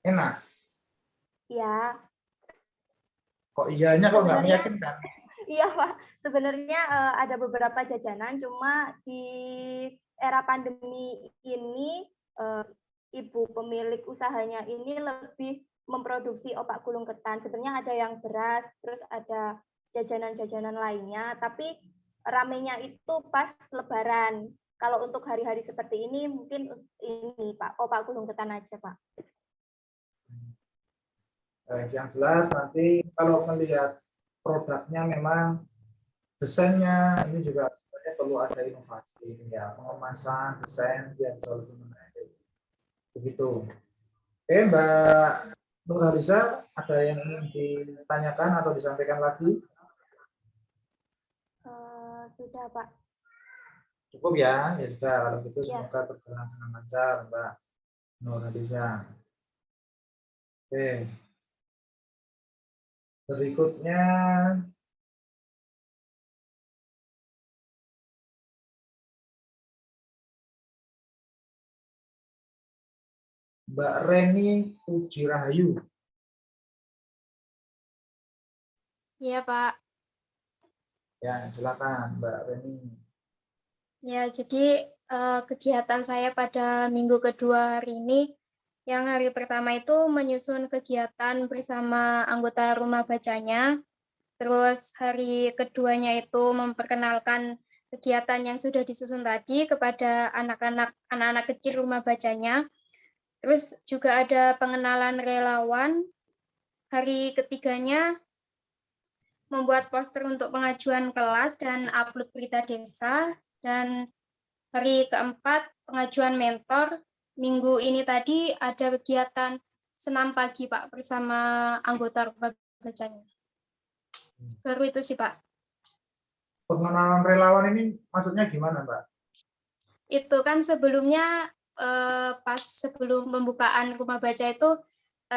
Enak? Ya. Kok iyanya kok nggak meyakinkan? Iya, Pak. Sebenarnya ada beberapa jajanan, cuma di era pandemi ini ibu pemilik usahanya ini lebih memproduksi opak gulung ketan. Sebenarnya ada yang beras, terus ada jajanan-jajanan lainnya, tapi ramenya itu pas Lebaran. Kalau untuk hari-hari seperti ini mungkin ini Pak, opak gulung ketan aja, Pak. Yang jelas nanti kalau melihat produknya memang desainnya ini juga sebenarnya perlu ada inovasi ya, pengemasan desain yang jauh lebih menarik. Begitu. Oke, Mbak Nur Haliza, ada yang ingin ditanyakan atau disampaikan lagi? Sudah, Pak. Cukup ya, ya sudah. Kalau gitu semoga berjalan dengan lancar, Mbak Nur Haliza. Oke. Berikutnya Mbak Reni Pujirahayu. Iya, Pak. Ya, silakan Mbak Reni. Ya, jadi kegiatan saya pada minggu kedua hari ini, yang hari pertama itu menyusun kegiatan bersama anggota rumah bacanya, terus hari keduanya itu memperkenalkan kegiatan yang sudah disusun tadi kepada anak-anak kecil rumah bacanya, Terus juga ada pengenalan relawan. Hari ketiganya membuat poster untuk pengajuan kelas dan upload berita desa. Dan hari keempat pengajuan mentor. Minggu ini tadi ada kegiatan senam pagi Pak bersama anggota rumah bacanya. Baru itu sih Pak. Pengenalan relawan ini maksudnya gimana, Mbak? Itu kan sebelumnya pas sebelum pembukaan rumah baca itu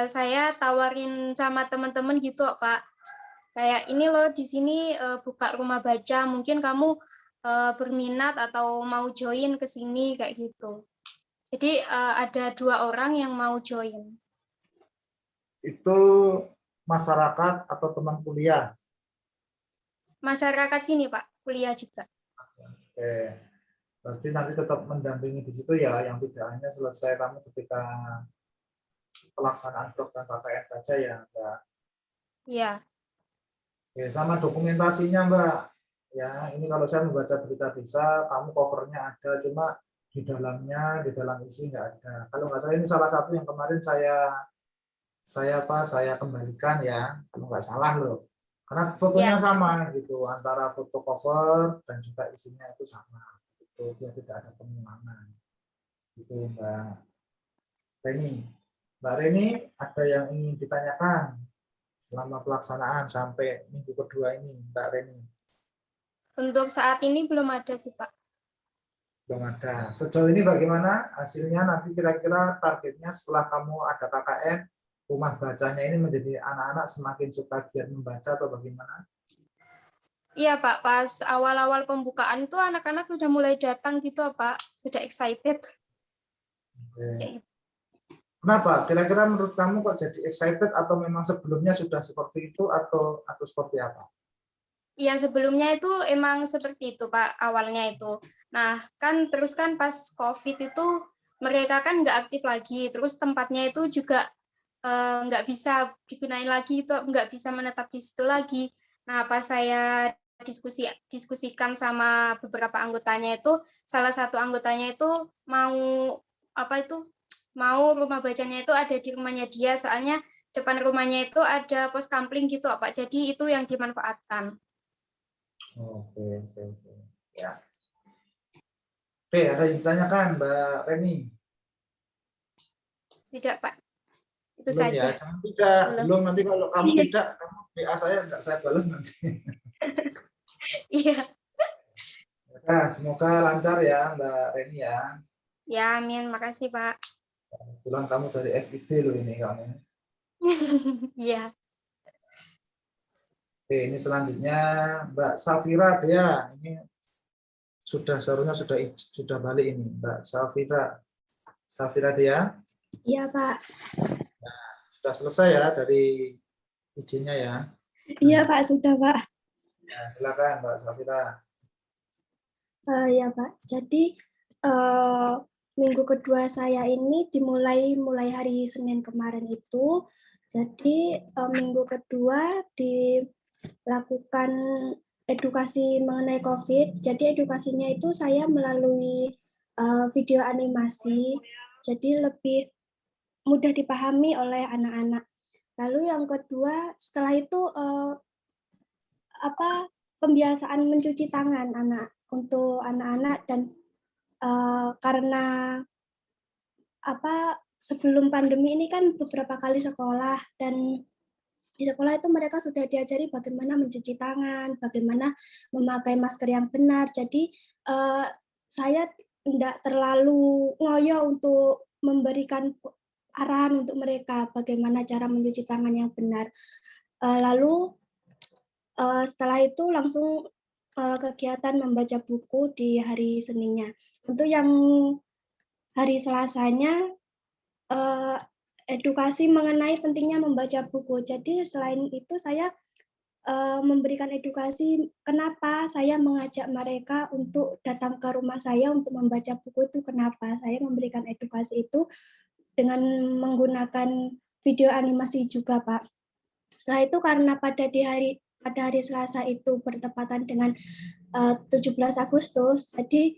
saya tawarin sama teman-teman gitu Pak. Kayak ini loh di sini buka rumah baca, mungkin kamu berminat atau mau join ke sini kayak gitu. Jadi ada 2 orang yang mau join. Itu masyarakat atau teman kuliah? Masyarakat sini Pak, kuliah juga. Oke. Berarti nanti tetap mendampingi di situ ya, yang tidak hanya selesai kamu ketika pelaksanaan program KKN saja ya, Mbak. Iya. Oke, sama dokumentasinya, Mbak. Ya, ini kalau saya membaca berita desa, kamu covernya ada, cuma di dalamnya, di dalam isi nggak ada. Kalau nggak salah ini salah satu yang kemarin saya kembalikan ya, kalau nggak salah loh. Karena fotonya sama gitu, antara foto cover dan juga isinya itu sama. Itu biar tidak ada pengulangan. Itu Mbak Reni. Mbak Reni, ada yang ingin ditanyakan selama pelaksanaan sampai minggu kedua ini, Mbak Reni? Untuk saat ini belum ada sih Pak. Belum ada. Sejauh ini bagaimana hasilnya? Nanti kira-kira targetnya setelah kamu ada KKN, rumah bacanya ini menjadi anak-anak semakin suka giat membaca atau bagaimana? Iya Pak, pas awal-awal pembukaan tuh anak-anak udah mulai datang gitu Pak, sudah excited. Oke. Kenapa? Kira-kira menurut kamu kok jadi excited atau memang sebelumnya sudah seperti itu atau seperti apa? Iya sebelumnya itu emang seperti itu Pak, awalnya itu. Nah kan terus kan pas COVID itu mereka kan nggak aktif lagi, terus tempatnya itu juga nggak bisa digunain lagi, itu nggak bisa menetap di situ lagi. Nah pas saya diskusikan sama beberapa anggotanya itu, salah satu anggotanya itu mau rumah bacanya itu ada di rumahnya dia, soalnya depan rumahnya itu ada pos kampling gitu Pak, jadi itu yang dimanfaatkan. Oke. Ya. Oke, ada yang ditanyakan Mbak Reni? Tidak Pak, itu Belum saja. ya? Tidak, belum. Nanti kalau kamu tidak, kamu WA saya nggak saya balas nanti. Iya. Nah, semoga lancar ya Mbak Reni ya. Ya, amin. Makasih Pak. Kebetulan kamu dari FIB loh ini kamu. Iya. Oke, ini selanjutnya Mbak Safira dia ini seharusnya sudah balik ini Mbak Safira dia. Iya Pak. Nah, sudah selesai ya dari izinnya ya. Iya Pak, sudah Pak. Ya, silakan Mbak Safira. Ya Pak, jadi minggu kedua saya ini dimulai hari Senin kemarin itu. Jadi minggu kedua dilakukan edukasi mengenai COVID. Jadi edukasinya itu saya melalui video animasi. Jadi lebih mudah dipahami oleh anak-anak. Lalu yang kedua, setelah itu pembiasaan mencuci tangan untuk anak-anak, dan karena sebelum pandemi ini kan beberapa kali sekolah, dan di sekolah itu mereka sudah diajari bagaimana mencuci tangan, bagaimana memakai masker yang benar. Jadi saya tidak terlalu ngoyo untuk memberikan arahan untuk mereka bagaimana cara mencuci tangan yang benar. Lalu setelah itu langsung kegiatan membaca buku di hari Seninnya. Untuk yang hari Selasanya edukasi mengenai pentingnya membaca buku. Jadi selain itu saya memberikan edukasi kenapa saya mengajak mereka untuk datang ke rumah saya untuk membaca buku itu, kenapa saya memberikan edukasi itu dengan menggunakan video animasi juga Pak. Setelah itu karena pada hari Selasa itu bertepatan dengan 17 Agustus, jadi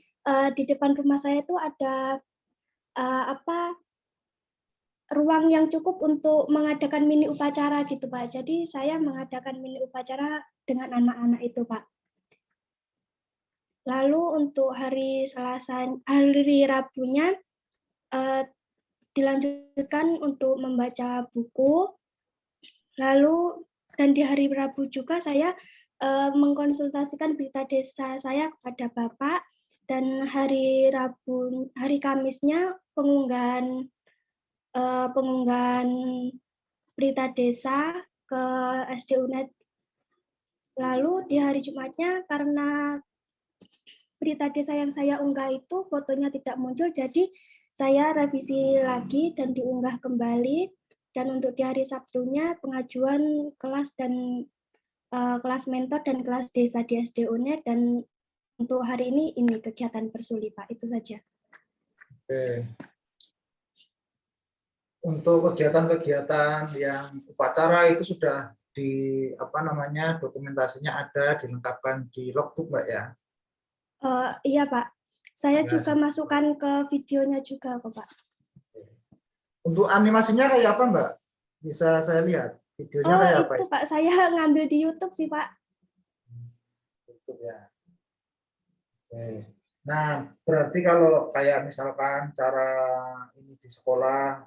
di depan rumah saya itu ada ruang yang cukup untuk mengadakan mini upacara gitu Pak. Jadi saya mengadakan mini upacara dengan anak-anak itu Pak. Lalu untuk hari Rabunya dilanjutkan untuk membaca buku. Lalu dan di hari Rabu juga saya mengkonsultasikan berita desa saya kepada Bapak, dan hari Kamisnya pengunggahan berita desa ke SD UNED. Lalu di hari Jumatnya karena berita desa yang saya unggah itu fotonya tidak muncul, jadi saya revisi lagi dan diunggah kembali. Dan untuk di hari Sabtunya pengajuan kelas dan kelas mentor dan kelas desa di SD UNED, dan untuk hari ini kegiatan Persuli Pak, itu saja. Oke. Untuk kegiatan-kegiatan yang upacara itu sudah dokumentasinya ada, dilengkapkan di logbook Mbak ya? Iya Pak, saya Ya. juga masukkan ke videonya juga kok Pak. Untuk animasinya kayak apa Mbak? Bisa saya lihat videonya kayak apa? Itu Pak, saya ngambil di YouTube sih Pak. YouTube ya. Oke. Nah, berarti kalau kayak misalkan cara ini di sekolah,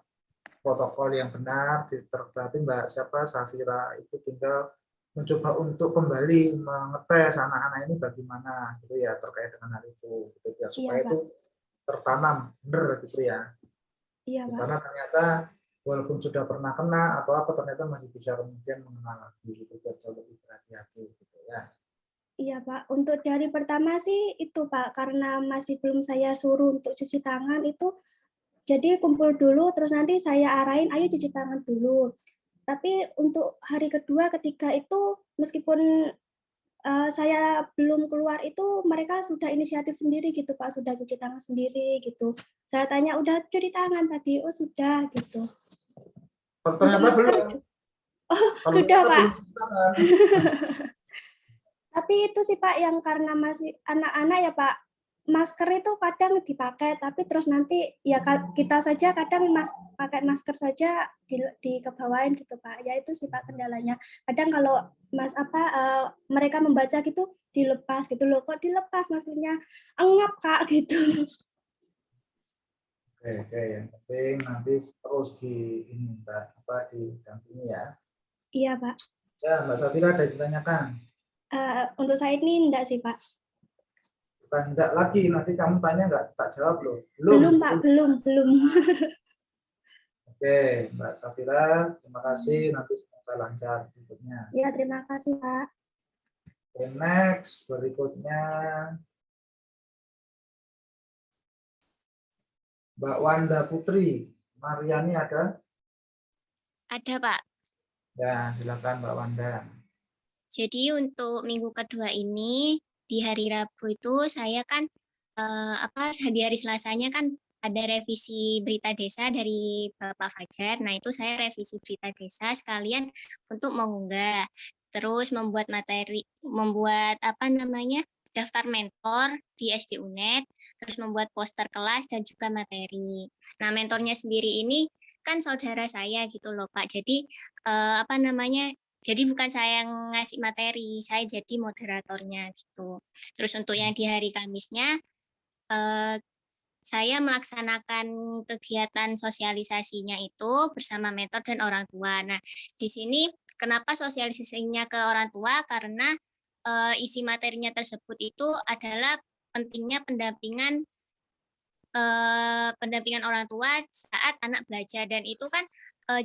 protokol yang benar, berarti Mbak Safira itu tinggal mencoba untuk kembali mengetes anak-anak ini bagaimana gitu ya terkait dengan hal itu, gitu ya, supaya Iya, itu tertanam benar gitu ya. Iya Pak. Karena ternyata walaupun sudah pernah kena atau apa, ternyata masih bisa kemudian mengenal lagi gitu, biar jauh lebih berhati-hati gitu ya. Iya Pak, untuk dari pertama sih itu Pak, karena masih belum saya suruh untuk cuci tangan itu, jadi kumpul dulu, terus nanti saya arahin, ayo cuci tangan dulu. Tapi untuk hari kedua, ketiga itu, meskipun saya belum keluar itu, mereka sudah inisiatif sendiri gitu Pak, sudah cuci tangan sendiri gitu. Saya tanya, udah cuci tangan tadi? Oh sudah gitu. Ternyata belum. Sudah Pak. Tapi itu sih Pak, yang karena masih anak-anak ya Pak, masker itu kadang dipakai, tapi terus nanti ya kita saja kadang pakai masker saja dikebawain gitu Pak. Ya itu sih Pak kendalanya. Kadang kalau mereka membaca gitu dilepas gitu loh, kok dilepas maskernya, engap Kak gitu. Oke, yang penting nanti terus didampingi ya. Iya Pak. Ya, Mbak Safira ada yang ditanyakan? Untuk saya ini enggak sih Pak. Bukan enggak lagi, nanti kamu tanya enggak tak jawab loh. Belum Pak, belum. Oke, Mbak Safira, terima kasih. Nanti semoga lancar berikutnya. Ya, terima kasih Pak. Oke, next berikutnya Mbak Wanda Putri. Mariani ada? Ada Pak. Ya, silakan Mbak Wanda. Jadi untuk minggu kedua ini di hari Rabu itu saya kan di hari Selasanya kan ada revisi berita desa dari Bapak Fajar. Nah, itu saya revisi berita desa sekalian untuk mengunggah. Terus membuat daftar mentor di SD UNED, terus membuat poster kelas dan juga materi. Nah, mentornya sendiri ini kan saudara saya gitu loh Pak. Jadi jadi bukan saya yang ngasih materi, saya jadi moderatornya gitu. Terus untuk yang di hari Kamisnya, saya melaksanakan kegiatan sosialisasinya itu bersama mentor dan orang tua. Nah, di sini kenapa sosialisasinya ke orang tua? Karena isi materinya tersebut itu adalah pentingnya pendampingan orang tua saat anak belajar, dan itu kan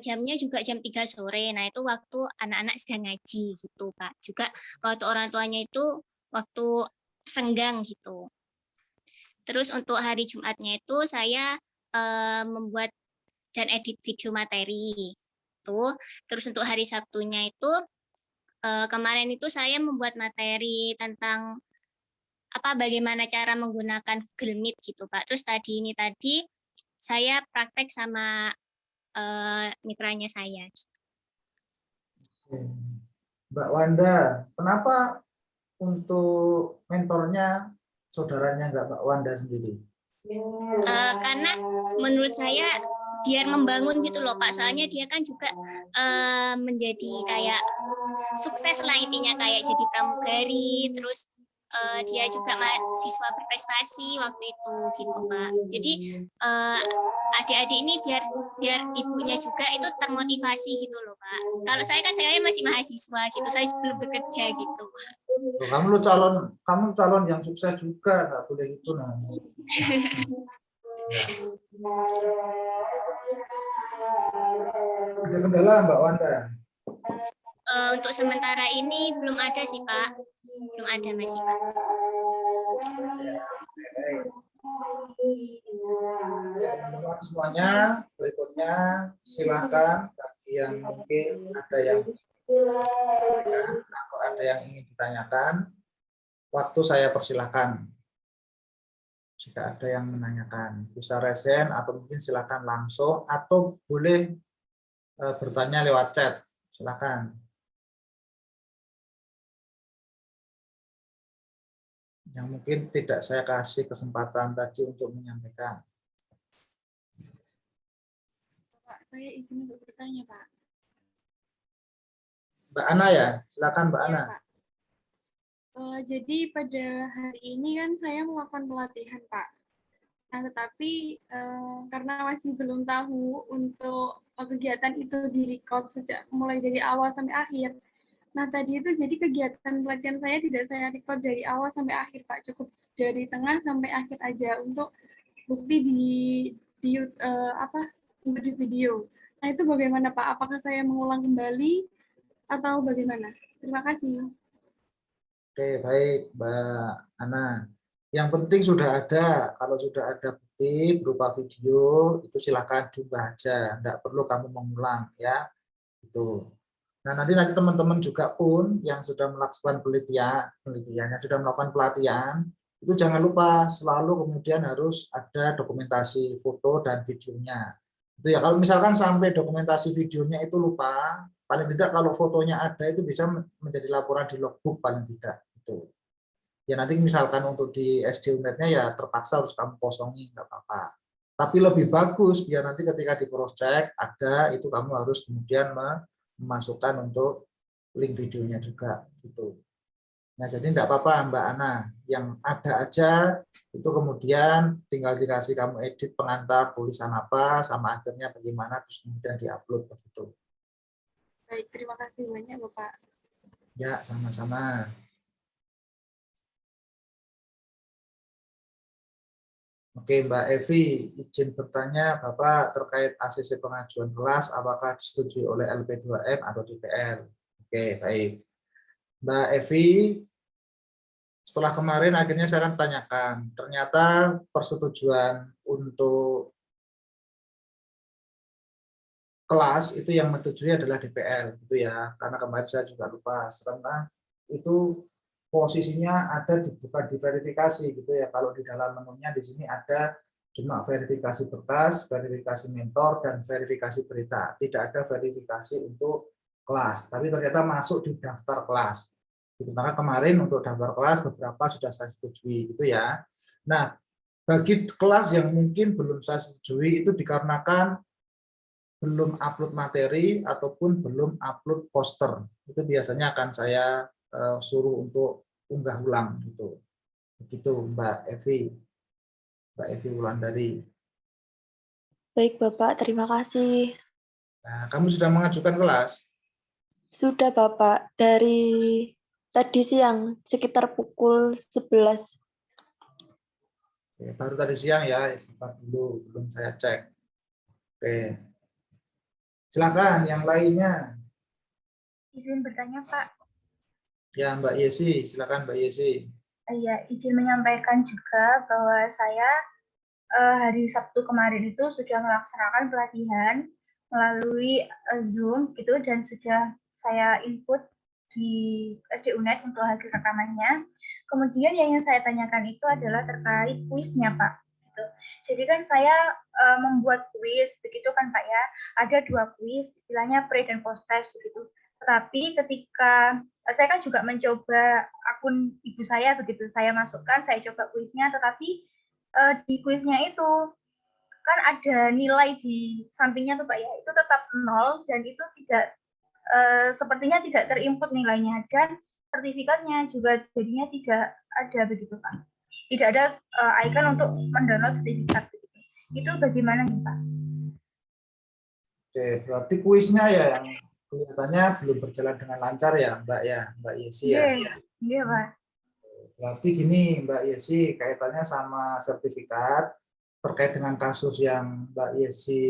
jamnya juga jam 3 sore. Nah, itu waktu anak-anak sedang ngaji gitu, Pak. Juga waktu orang tuanya itu waktu senggang gitu. Terus untuk hari Jumatnya itu saya membuat dan edit video materi. Tuh. Terus untuk hari Sabtunya itu kemarin itu saya membuat materi tentang bagaimana cara menggunakan Google Meet gitu, Pak. Terus tadi saya praktek sama mitranya saya. Mbak Wanda, kenapa untuk mentornya saudaranya Mbak Wanda sendiri? Karena menurut saya biar membangun gitu loh Pak. Soalnya dia kan juga menjadi kayak sukses lah intinya, kayak jadi pramugari, terus dia juga mahasiswa berprestasi waktu itu gitu Pak. Jadi adik-adik ini biar ibunya juga itu termotivasi gitu loh Pak. Kalau saya kan saya masih mahasiswa gitu, saya belum bekerja gitu. Loh, kamu calon yang sukses juga, nggak boleh gitu nah. Ada kendala Mbak Wanda? Untuk sementara ini belum ada sih Pak, belum ada masih Pak. Teman-teman semuanya, berikutnya silakan bagi yang mungkin ada yang atau ada yang ingin ditanyakan, waktu saya persilahkan. Jika ada yang menanyakan, bisa resen atau mungkin silakan langsung atau boleh bertanya lewat chat. Silakan. Yang mungkin tidak saya kasih kesempatan tadi untuk menyampaikan. Pak, saya izin untuk bertanya, Pak. Mbak Ana ya, silakan Mbak Ana. Pak. Jadi pada hari ini kan saya melakukan pelatihan, Pak. Nah, tetapi karena masih belum tahu untuk kegiatan itu di-record sejak mulai dari awal sampai akhir. Nah, tadi itu jadi kegiatan pelatihan saya tidak saya record dari awal sampai akhir, Pak. Cukup dari tengah sampai akhir aja untuk bukti untuk di video. Nah, itu bagaimana, Pak? Apakah saya mengulang kembali atau bagaimana? Terima kasih. Oke, baik Mbak Ana. Yang penting sudah ada. Kalau sudah ada bukti berupa video, itu silakan diunggah aja. Nggak perlu kamu mengulang ya. Itu. Nah, nanti teman-teman juga pun yang sudah melakukan penelitiannya sudah melakukan pelatihan, itu jangan lupa selalu kemudian harus ada dokumentasi foto dan videonya. Itu ya, kalau misalkan sampai dokumentasi videonya itu lupa, paling tidak kalau fotonya ada itu bisa menjadi laporan di logbook paling tidak. Itu. Ya nanti misalkan untuk di SD-nya ya terpaksa harus kamu kosongin, nggak apa-apa. Tapi lebih bagus biar nanti ketika di cross check ada, itu kamu harus kemudian memasukkan untuk link videonya juga gitu. Nah, jadi enggak apa-apa Mbak Ana, yang ada aja itu kemudian tinggal dikasih kamu edit pengantar tulisan apa sama akhirnya bagaimana terus kemudian diupload begitu. Baik, terima kasih banyak Bapak. Ya, sama-sama. Oke, Mbak Evi, izin bertanya Bapak terkait ACC pengajuan kelas, apakah disetujui oleh LP2M atau DPL? Oke, baik. Mbak Evi, setelah kemarin akhirnya saya akan tanyakan, ternyata persetujuan untuk kelas itu yang menyetujui adalah DPL, gitu ya. Karena kemarin saya juga lupa, karena itu posisinya ada bukan diverifikasi gitu ya. Kalau di dalam menunya di sini ada cuma verifikasi berkas, verifikasi mentor, dan verifikasi berita. Tidak ada verifikasi untuk kelas, tapi ternyata masuk di daftar kelas. Gitu. Maka kemarin untuk daftar kelas beberapa sudah saya setujui gitu ya. Nah, bagi kelas yang mungkin belum saya setujui itu dikarenakan belum upload materi ataupun belum upload poster. Itu biasanya akan saya suruh untuk unggah ulang gitu. Begitu Mbak Evi. Mbak Evi Wulandari. Baik Bapak, terima kasih. Nah, kamu sudah mengajukan kelas? Sudah Bapak, dari tadi siang sekitar pukul 11. Oke, baru tadi siang ya, sempat dulu belum saya cek. Oke. Silakan yang lainnya. Izin bertanya Pak. Ya Mbak Yesi, silakan Mbak Yesi. Ya, izin menyampaikan juga bahwa saya hari Sabtu kemarin itu sudah melaksanakan pelatihan melalui Zoom gitu dan sudah saya input di SD-UNED untuk hasil rekamannya. Kemudian yang ingin saya tanyakan itu adalah terkait kuisnya Pak. Gitu. Jadi kan saya membuat kuis begitu kan Pak ya. Ada 2 kuis, istilahnya pre dan post test begitu. Tetapi ketika saya kan juga mencoba akun ibu saya begitu, saya masukkan, saya coba kuisnya, tetapi di kuisnya itu kan ada nilai di sampingnya tuh Pak ya, itu tetap 0 dan itu tidak sepertinya tidak terinput nilainya, dan sertifikatnya juga jadinya tidak ada begitu Pak. Tidak ada icon untuk mendownload sertifikat begitu. Itu bagaimana nih Pak? Oke, berarti kuisnya ya yang kelihatannya belum berjalan dengan lancar ya Mbak Yesi ya. Iya Pak. Berarti gini Mbak Yesi, kaitannya sama sertifikat terkait dengan kasus yang Mbak Yesi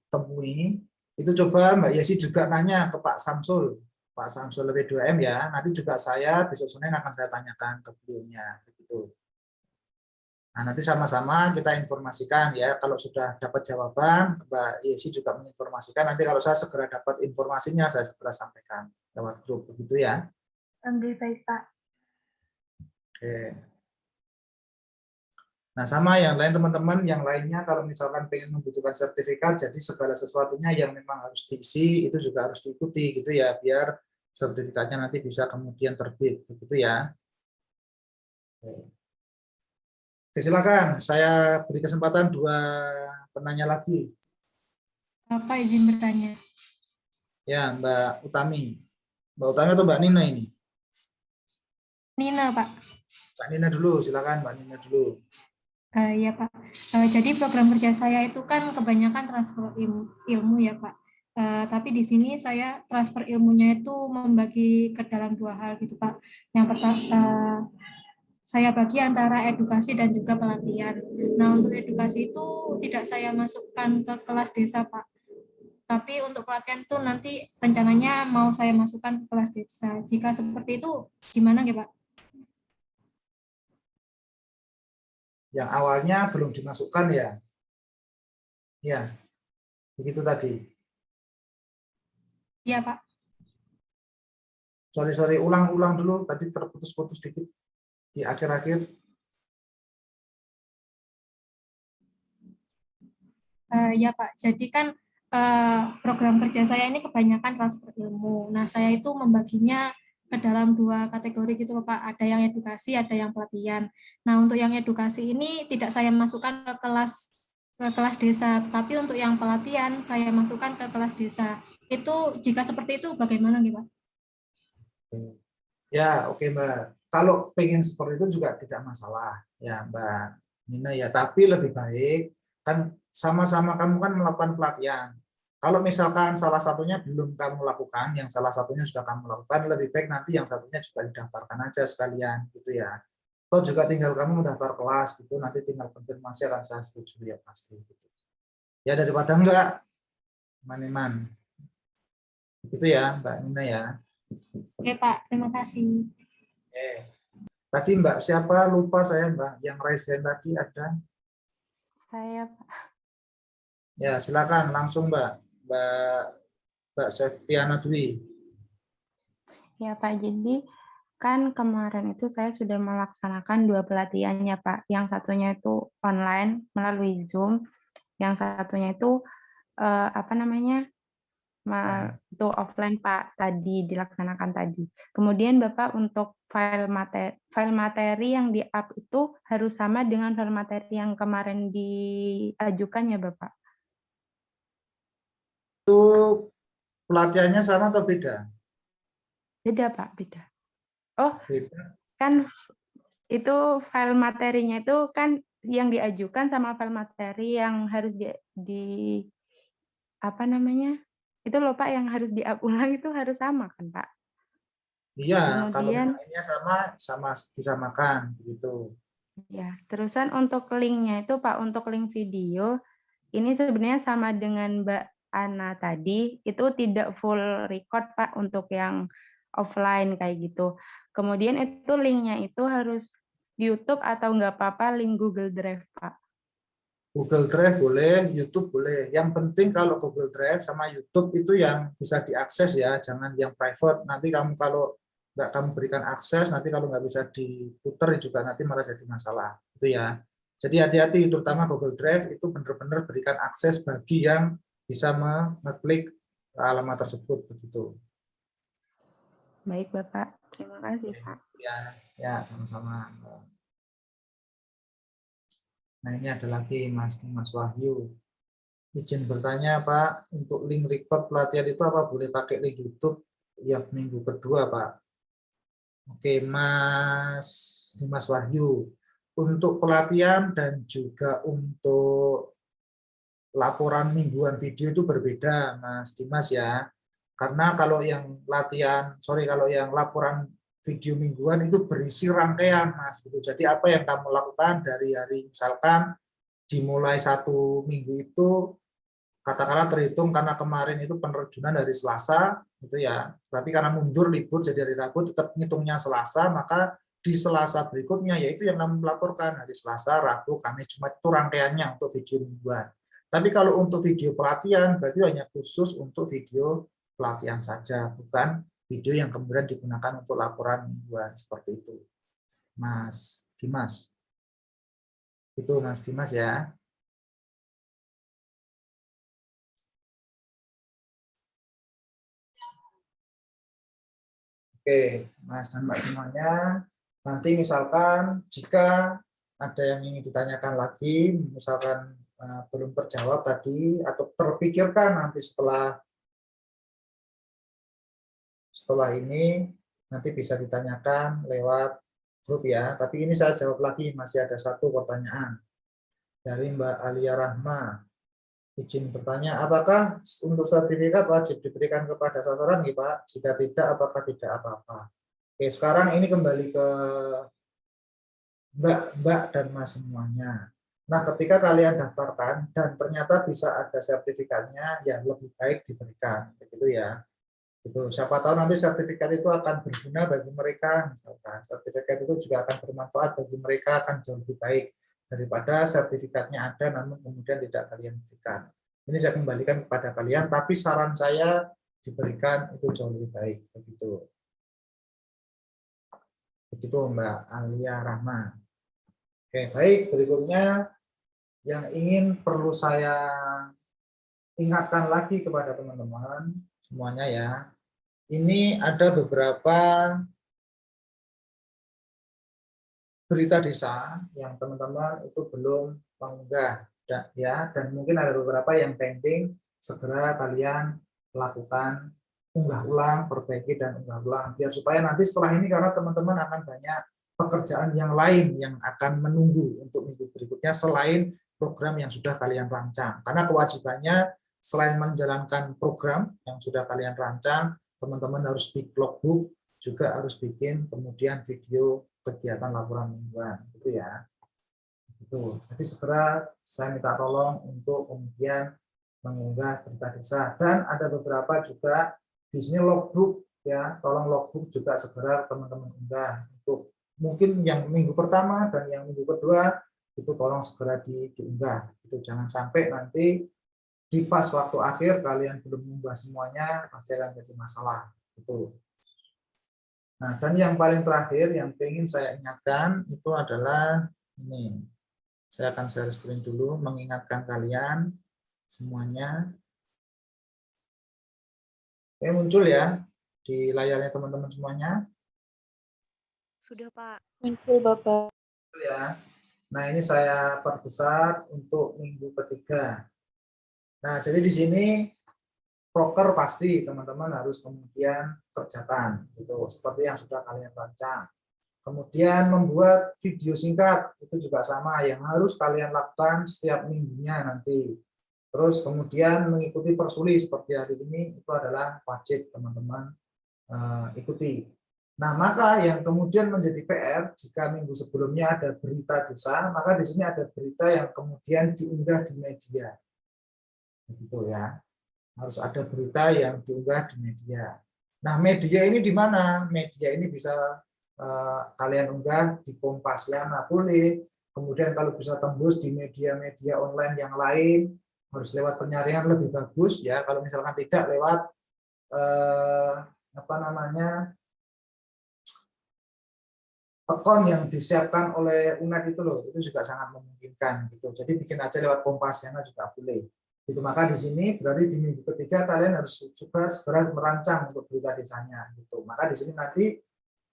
temui, itu coba Mbak Yesi juga nanya ke Pak Samsul lebih 2M ya. Nanti juga saya besok Senin akan saya tanyakan ke beliaunya begitu. Nah, nanti sama-sama kita informasikan ya. Kalau sudah dapat jawaban, Mbak Yesi juga menginformasikan. Nanti kalau saya segera dapat informasinya, saya segera sampaikan lewat grup begitu ya. Baik Pak. Oke. Nah, sama yang lain teman-teman, yang lainnya kalau misalkan pengen membutuhkan sertifikat, jadi segala sesuatunya yang memang harus diisi itu juga harus diikuti gitu ya, biar sertifikatnya nanti bisa kemudian terbit begitu ya. Oke, silakan, saya beri kesempatan 2 penanya lagi. Bapak izin bertanya. Ya, Mbak Utami. Mbak Utami atau Mbak Nina ini? Nina, Pak. Mbak Nina dulu, silakan Mbak Nina dulu. Ya Pak, jadi program kerja saya itu kan kebanyakan transfer ilmu ya Pak. Tapi di sini saya transfer ilmunya itu membagi ke dalam 2 hal gitu Pak. Yang pertama, saya bagi antara edukasi dan juga pelatihan. Nah untuk edukasi itu tidak saya masukkan ke kelas desa Pak. Tapi untuk pelatihan itu nanti rencananya mau saya masukkan ke kelas desa. Jika seperti itu gimana ya Pak? Yang awalnya belum dimasukkan ya. Ya, begitu tadi. Iya, Pak. Sorry, ulang dulu. Tadi terputus-putus dikit di akhir-akhir. Ya, Pak. Jadi kan program kerja saya ini kebanyakan transfer ilmu. Nah, saya itu membaginya ke dalam 2 kategori gitu loh, Pak. Ada yang edukasi, ada yang pelatihan. Nah, untuk yang edukasi ini tidak saya masukkan ke kelas desa, tapi untuk yang pelatihan saya masukkan ke kelas desa. Itu jika seperti itu bagaimana nih, Pak? Ya, oke Mbak. Kalau pengen seperti itu juga tidak masalah ya Mbak Nina ya. Tapi lebih baik kan sama-sama kamu kan melakukan pelatihan. Kalau misalkan salah satunya belum kamu lakukan, yang salah satunya sudah kamu lakukan, lebih baik nanti yang satunya juga didaftarkan aja sekalian gitu ya. Atau juga tinggal kamu mendaftar kelas gitu, nanti tinggal konfirmasi akan saya setuju ya pasti gitu. Ya daripada enggak, man. Gitu ya Mbak Nina ya. Oke Pak, terima kasih. Tadi Mbak siapa lupa saya Mbak, yang raise hand tadi ada? Saya Pak. Ya silakan langsung Mbak Septiana Dwi. Ya Pak, jadi kan kemarin itu saya sudah melaksanakan 2 pelatihan ya Pak. Yang satunya itu online melalui Zoom, yang satunya itu itu offline Pak, tadi dilaksanakan tadi. Kemudian Bapak untuk file materi yang di-up itu harus sama dengan file materi yang kemarin diajukan ya Bapak? Itu pelatihannya sama atau beda? Beda Pak, beda. Oh, beda. Kan itu file materinya itu kan yang diajukan sama file materi yang harus itu loh Pak, yang harus di-up ulang itu harus sama kan Pak? Iya, kalau Kemudian lainnya sama disamakan gitu. Ya, terusan untuk linknya itu Pak, untuk link video ini sebenarnya sama dengan Mbak Ana tadi, itu tidak full record Pak untuk yang offline kayak gitu. Kemudian itu linknya itu harus YouTube atau nggak apa-apa link Google Drive Pak? Google Drive boleh, YouTube boleh. Yang penting kalau Google Drive sama YouTube itu yang bisa diakses ya, jangan yang private. Nanti kamu kalau nggak kamu berikan akses, nanti kalau nggak bisa diputar juga nanti malah jadi masalah. Itu ya. Jadi hati-hati, terutama Google Drive itu benar-benar berikan akses bagi yang bisa mengeklik alamat tersebut begitu. Baik Bapak, terima kasih Pak. Ya sama-sama. Nah, ini ada lagi Mas Wahyu. Izin bertanya Pak, untuk link record pelatihan itu apa boleh pakai link YouTube yang minggu kedua Pak? Oke, Mas Wahyu. Untuk pelatihan dan juga untuk laporan mingguan video itu berbeda, Mas Dimas ya. Karena kalau yang kalau yang laporan video mingguan itu berisi rangkaian, Mas. Gitu. Jadi apa yang kamu lakukan dari hari misalkan dimulai 1 minggu itu, katakanlah terhitung karena kemarin itu penerjunan dari Selasa, gitu ya. Tapi karena mundur libur jadi hari Rabu, tetap ngitungnya Selasa, maka di Selasa berikutnya yaitu yang kamu melaporkan hari Selasa, Rabu, Kamis, Jumat itu rangkaiannya untuk video mingguan. Tapi kalau untuk video pelatihan berarti hanya khusus untuk video pelatihan saja, bukan video yang kemudian digunakan untuk laporan mingguan seperti itu. Mas Dimas. Itu Mas Dimas ya. Oke, Mas dan Mbak semuanya. Nanti misalkan jika ada yang ingin ditanyakan lagi, misalkan belum terjawab tadi atau terpikirkan nanti setelah ini nanti bisa ditanyakan lewat grup ya. Tapi ini saya jawab lagi, masih ada 1 pertanyaan dari Mbak Alia Rahma. Izin bertanya, apakah untuk sertifikat wajib diberikan kepada sasaran nih Pak? Jika tidak, apakah tidak apa-apa? Oke, sekarang ini kembali ke Mbak dan Mas semuanya. Nah, ketika kalian daftarkan dan ternyata bisa ada sertifikatnya, ya lebih baik diberikan, begitu ya. Itu siapa tahu nanti sertifikat itu akan berguna bagi mereka, misalkan sertifikat itu juga akan bermanfaat bagi mereka, akan jauh lebih baik daripada sertifikatnya ada namun kemudian tidak kalian berikan. Ini saya kembalikan kepada kalian, tapi saran saya diberikan itu jauh lebih baik, begitu. Begitu Mbak Alia Rahma. Oke, baik, berikutnya yang perlu saya ingatkan lagi kepada teman-teman semuanya ya. Ini ada beberapa berita desa yang teman-teman itu belum mengunggah ya, dan mungkin ada beberapa yang pending, segera kalian lakukan unggah ulang, perbaiki dan unggah ulang biar supaya nanti setelah ini, karena teman-teman akan banyak pekerjaan yang lain yang akan menunggu untuk minggu berikutnya selain program yang sudah kalian rancang. Karena kewajibannya selain menjalankan program yang sudah kalian rancang, teman-teman harus bikin logbook, juga harus bikin kemudian video kegiatan laporan mingguan, gitu ya. Itu. Jadi segera saya minta tolong untuk kemudian mengunggah berita desa, dan ada beberapa juga di sini logbook ya, tolong logbook juga segera teman-teman unggah untuk mungkin yang minggu pertama dan yang minggu kedua itu tolong segera diunggah. Itu jangan sampai nanti di pas waktu akhir kalian belum mengunggah semuanya, pasti akan jadi masalah. Itu. Nah, dan yang paling terakhir yang ingin saya ingatkan itu adalah ini. Saya akan share screen dulu mengingatkan kalian semuanya. Oke, muncul ya di layarnya teman-teman semuanya. Sudah, Pak. Muncul, Bapak. Ya. Nah, ini saya perbesar untuk minggu ketiga. Nah, jadi di sini proker pasti teman-teman harus kemudian kerjakan, gitu, seperti yang sudah kalian rancang. Kemudian membuat video singkat itu juga sama yang harus kalian lakukan setiap minggunya nanti. Terus kemudian mengikuti persuli seperti hari ini itu adalah wajib teman-teman ikuti. Nah, maka yang kemudian menjadi PR jika minggu sebelumnya ada berita desa, maka di sini ada berita yang kemudian diunggah di media. Begitu ya. Harus ada berita yang diunggah di media. Nah, media ini di mana? Media ini bisa kalian unggah di Kompasiana boleh, kemudian kalau bisa tembus di media-media online yang lain, harus lewat penyaringan lebih bagus ya. Kalau misalkan tidak lewat akun yang disiapkan oleh UNED itu loh, itu juga sangat memungkinkan gitu. Jadi bikin aja lewat Kompasiana juga boleh. Itu maka di sini berarti di minggu ketiga kalian harus juga segera merancang untuk berita desanya gitu. Maka di sini nanti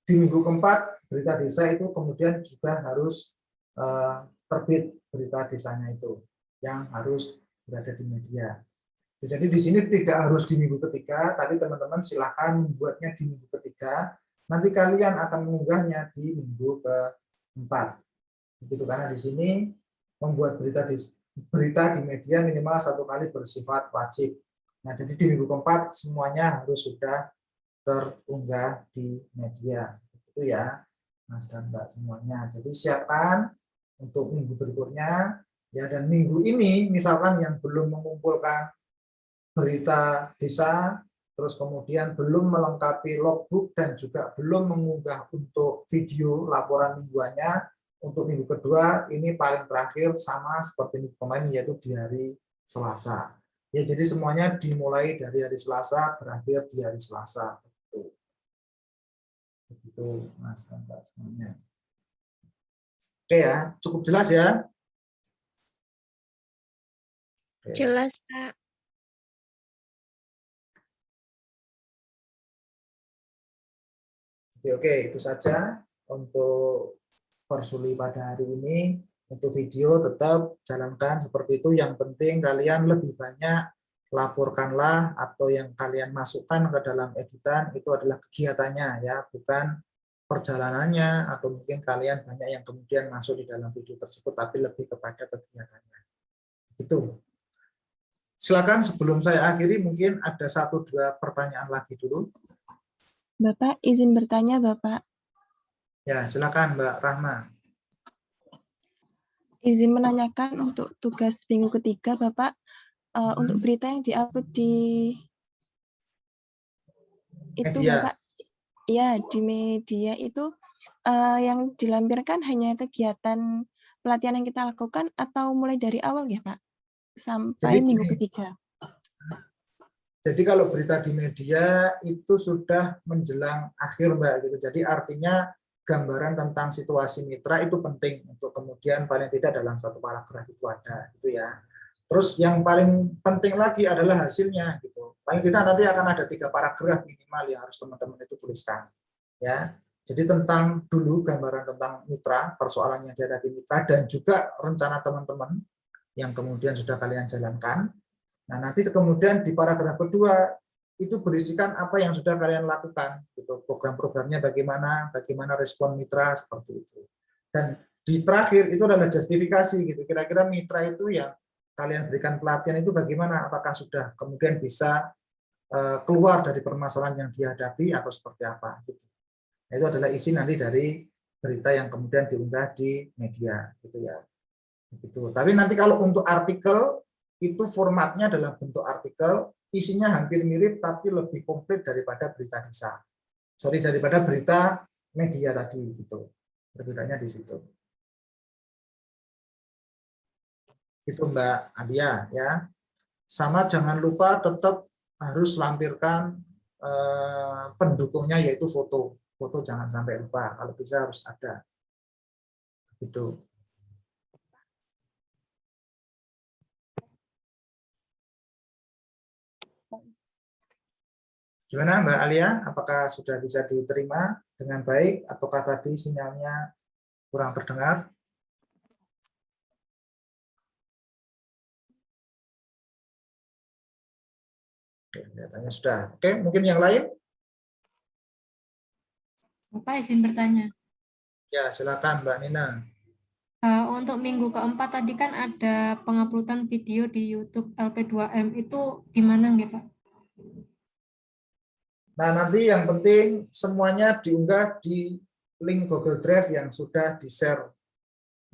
di minggu keempat berita desa itu kemudian juga harus terbit berita desanya itu yang harus berada di media. Jadi di sini tidak harus di minggu ketiga, tapi teman-teman silakan membuatnya di minggu ketiga. Nanti kalian akan mengunggahnya di minggu keempat. Begitu, karena di sini membuat berita di media minimal 1 kali bersifat wajib. Nah, jadi di minggu keempat semuanya harus sudah terunggah di media. Itu ya, Mas dan Mbak semuanya. Jadi siapkan untuk minggu berikutnya. Ya, dan minggu ini misalkan yang belum mengumpulkan berita desa, terus kemudian belum melengkapi logbook dan juga belum mengunggah untuk video laporan mingguannya, untuk minggu kedua ini paling terakhir sama seperti minggu kemarin, yaitu di hari Selasa. Ya, jadi semuanya dimulai dari hari Selasa, berakhir di hari Selasa. Begitu, Mas dan Mbak semuanya. Oke ya, cukup jelas ya? Oke. Jelas, Pak. Oke, itu saja untuk Persuli pada hari ini. Untuk video tetap jalankan seperti itu. Yang penting kalian lebih banyak laporkanlah, atau yang kalian masukkan ke dalam editan itu adalah kegiatannya ya, bukan perjalanannya, atau mungkin kalian banyak yang kemudian masuk di dalam video tersebut, tapi lebih kepada kegiatannya. Itu. Silakan sebelum saya akhiri mungkin ada 1-2 pertanyaan lagi dulu. Bapak, izin bertanya, Bapak. Ya, silakan Mbak Rahma. Izin menanyakan untuk tugas minggu ketiga, Bapak, untuk berita yang diupload di itu, Media. Bapak, ya di media itu yang dilampirkan hanya kegiatan pelatihan yang kita lakukan atau mulai dari awal ya, Pak, sampai Jadi minggu gini, ketiga? Jadi kalau berita di media itu sudah menjelang akhir, Mbak, gitu. Jadi artinya gambaran tentang situasi mitra itu penting untuk kemudian paling tidak dalam 1 paragraf itu ada, gitu ya. Terus yang paling penting lagi adalah hasilnya, gitu. Paling tidak nanti akan ada 3 paragraf minimal yang harus teman-teman itu tuliskan, ya. Jadi tentang dulu gambaran tentang mitra, persoalan yang dihadapi mitra, dan juga rencana teman-teman yang kemudian sudah kalian jalankan. Nah, nanti kemudian di paragraf kedua itu berisikan apa yang sudah kalian lakukan, gitu. Program-programnya bagaimana, bagaimana respon mitra seperti itu. Dan di terakhir itu adalah justifikasi, gitu. Kira-kira mitra itu yang kalian berikan pelatihan itu bagaimana, apakah sudah kemudian bisa keluar dari permasalahan yang dihadapi atau seperti apa, gitu. Nah, itu adalah isi nanti dari berita yang kemudian diunggah di media, gitu ya. Gitu. Tapi nanti kalau untuk artikel itu formatnya dalam bentuk artikel, isinya hampir mirip tapi lebih komplit daripada berita desa. Sorry, daripada berita media tadi, gitu. Perbedaannya di situ. Itu Mbak Alia ya. Sama jangan lupa tetap harus lampirkan pendukungnya, yaitu foto. Foto jangan sampai lupa, kalau bisa harus ada. Gitu. Gimana Mbak Alia? Apakah sudah bisa diterima dengan baik, ataukah tadi sinyalnya kurang terdengar? Oke, kelihatannya sudah. Oke, mungkin yang lain? Bapak izin bertanya. Ya, silakan Mbak Nina. Untuk minggu keempat tadi kan ada penguploadan video di YouTube LP2M, itu gimana nggih, Pak? Nah, nanti yang penting semuanya diunggah di link Google Drive yang sudah di-share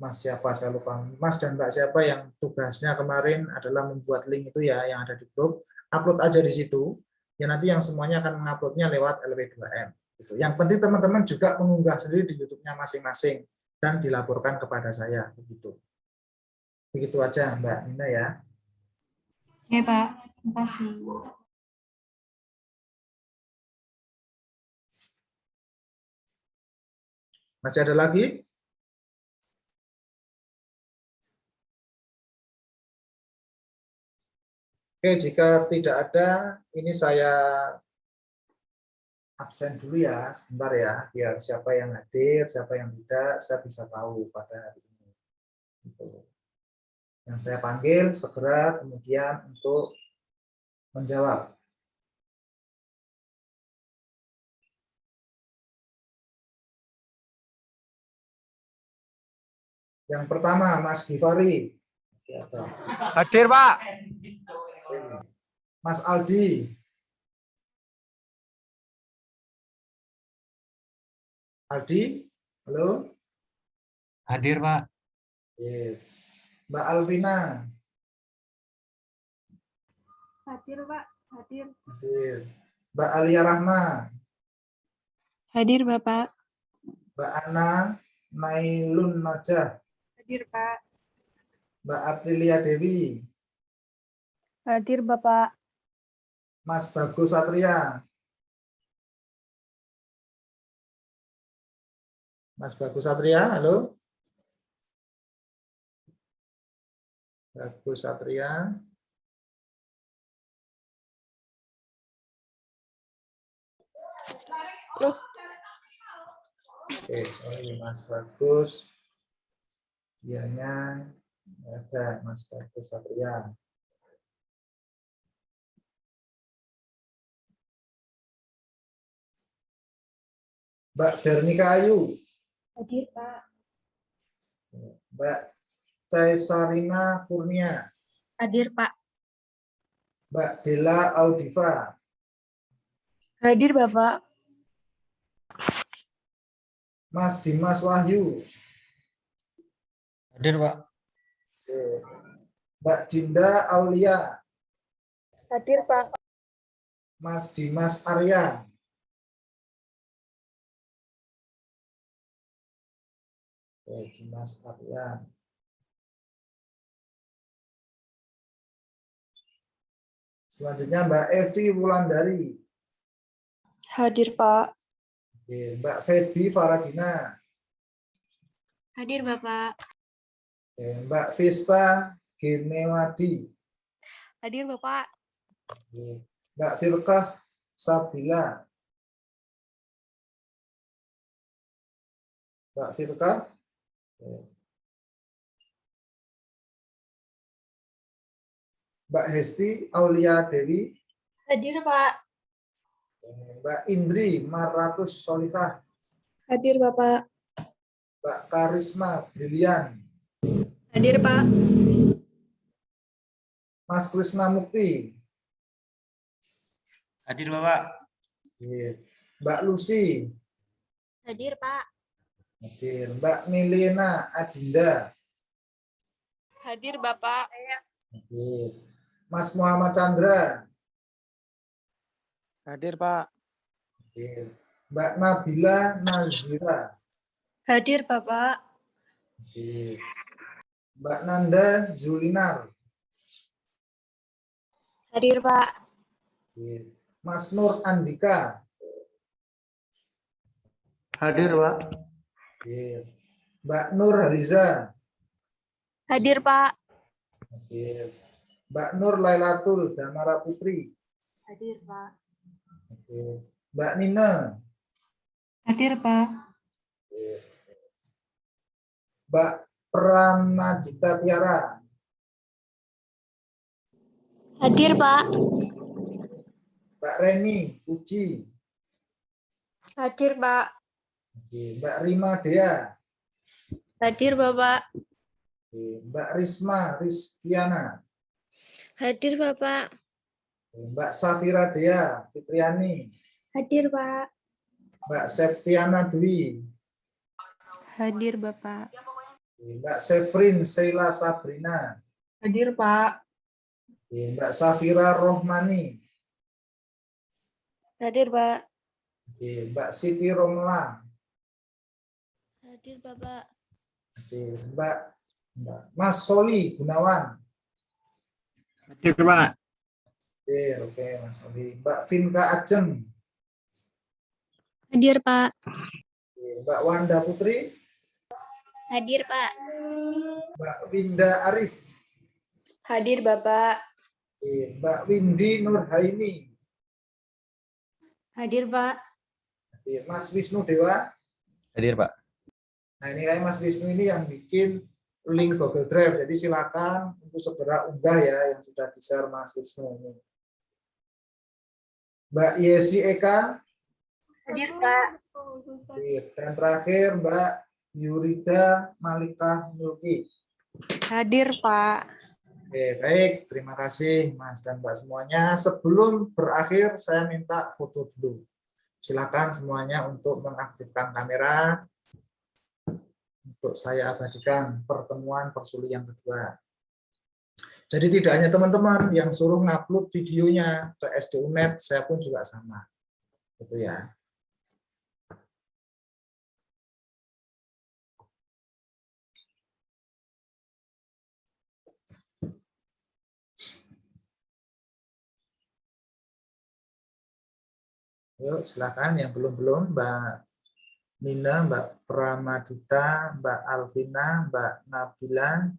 Mas siapa, saya lupa. Mas dan Mbak siapa yang tugasnya kemarin adalah membuat link itu ya, yang ada di grup. Upload aja di situ. Ya nanti yang semuanya akan menguploadnya lewat LP2M. Gitu. Yang penting teman-teman juga mengunggah sendiri di YouTube-nya masing-masing dan dilaporkan kepada saya. Begitu. Begitu aja Mbak Nina ya. Oke, Pak. Terima kasih. Masih ada lagi? Oke, jika tidak ada, ini saya absen dulu ya, sebentar ya, biar siapa yang hadir, siapa yang tidak, saya bisa tahu pada hari ini. Gitu. Yang saya panggil segera kemudian untuk menjawab. Yang pertama, Mas Givari. Hadir, Pak. Mas Aldi. Aldi, halo. Hadir, Pak. Mbak Alvina. Hadir, Pak. Hadir. Hadir. Mbak Alia Rahma. Hadir, Bapak. Mbak Ana Nailun Najah. Hadir, Pak. Mbak Aprilia Dewi. Hadir, Bapak. Mas Bagus Satria. Mas Bagus Satria, halo. Bagus Satria. Loh. Oke, sorry Mas Bagus. Dianya ada Mas Bagus Satria. Mbak Bernika Ayu. Hadir, Pak. Mbak Caesarina Kurnia. Hadir, Pak. Mbak Dela Audiva. Hadir, Bapak. Mas Dimas Wahyu. Hadir, Pak. Mbak Dinda Aulia. Hadir, Pak. Mas Dimas Arya. Dimas Arya. Selanjutnya Mbak Evi Wulandari. Hadir, Pak. Mbak Feby Faradina. Hadir, Bapak. Mbak Vista Genewadi. Hadir, Bapak. Mbak Firkah Sabila. Mbak Firkah. Mbak Hesti Aulia Dewi. Hadir, Pak. Mbak Indri Maratus Solihah. Hadir, Bapak. Mbak Karisma Brilian. Hadir, Pak. Mas Krisna Mukti. Hadir, Bapak. Mbak Lucy. Hadir, Pak. Hadir. Mbak Milena Adinda. Hadir, Bapak. Hadir. Mas Muhammad Chandra. Hadir, Pak. Hadir. Mbak Nabila Nazira. Hadir, Bapak. Hadir. Mbak Nanda Zulinar. Hadir, Pak. Hadir. Mas Nur Andika. Hadir, Pak. Hadir. Mbak Nur Hariza. Hadir, Pak. Hadir. Mbak Nur Lailatul Damara Putri. Hadir, Pak. Hadir. Mbak Nina. Hadir, Pak. Hadir. Mbak Pranajita Tiara. Hadir, Pak. Mbak Reni Puji. Hadir, Pak. Hadir. Mbak Rima Dea. Hadir, Bapak. Hadir. Mbak Risma Rizkiana. Hadir, Bapak. Mbak Safira Dea Fitriani. Hadir, Pak. Mbak Septiana Dwi. Hadir, Bapak. Mbak Sevrin Sheila Sabrina. Hadir, Pak. Mbak Safira Rohmani. Hadir, Pak. Mbak Siti Romla. Hadir, Bapak. Mbak Mas Soli Gunawan. Hadir, Pak. Oke, Mas Soli. Mbak Vinka Ajeng. Hadir, Pak. Mbak Wanda Putri. Hadir, Pak. Mbak Winda Arif. Hadir, Bapak. Mbak Windy Nurhaini. Hadir, Pak. Mas Wisnu Dewa. Hadir, Pak. Nah, ini kayak Mas Wisnu ini yang bikin link Google Drive. Jadi silakan untuk segera unggah ya yang sudah di-share Mas Wisnu ini. Mbak Yesi Eka. Hadir, Pak. Dan terakhir Mbak Yurida Malika Mulki. Hadir, Pak. Oke, baik. Terima kasih Mas dan Mbak semuanya. Sebelum berakhir, saya minta foto dulu. Silakan semuanya untuk mengaktifkan kamera untuk saya abadikan pertemuan Persuli yang kedua. Jadi tidak hanya teman-teman yang suruh ngupload videonya ke SDUNet, saya pun juga sama. Gitu ya. Yuk, silakan yang belum-belum, Mbak Nina, Mbak Pramadita, Mbak Alvina, Mbak Nabila.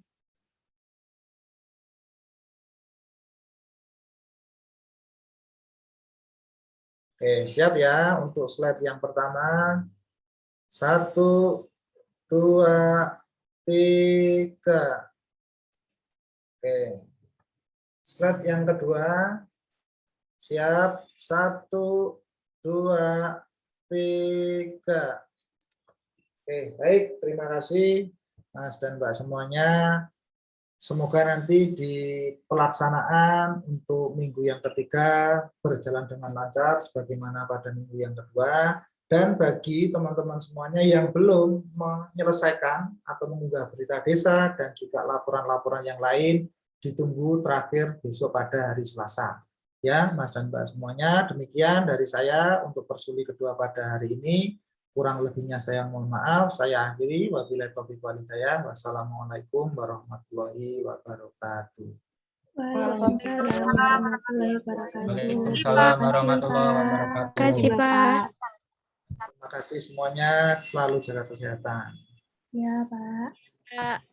Oke, siap ya untuk slide yang pertama. 1, 2, 3. Oke. Slide yang kedua. Siap. 1, 2, 3. Oke, baik. Terima kasih Mas dan Mbak semuanya. Semoga nanti di pelaksanaan untuk minggu yang ketiga berjalan dengan lancar sebagaimana pada minggu yang kedua. Dan bagi teman-teman semuanya yang belum menyelesaikan atau mengunggah berita desa dan juga laporan-laporan yang lain, ditunggu terakhir besok pada hari Selasa. Ya, Mas dan Mbak semuanya, demikian dari saya untuk Persuli kedua pada hari ini. Kurang lebihnya saya mohon maaf. Saya akhiri. Wabillahi taufiq wal hidayah. Wassalamualaikum warahmatullahi wabarakatuh. Waalaikumsalam warahmatullahi wabarakatuh. Waalaikumsalam warahmatullahi wabarakatuh. Terima kasih, Pak. Terima kasih semuanya. Selalu jaga kesehatan. Ya, Pak.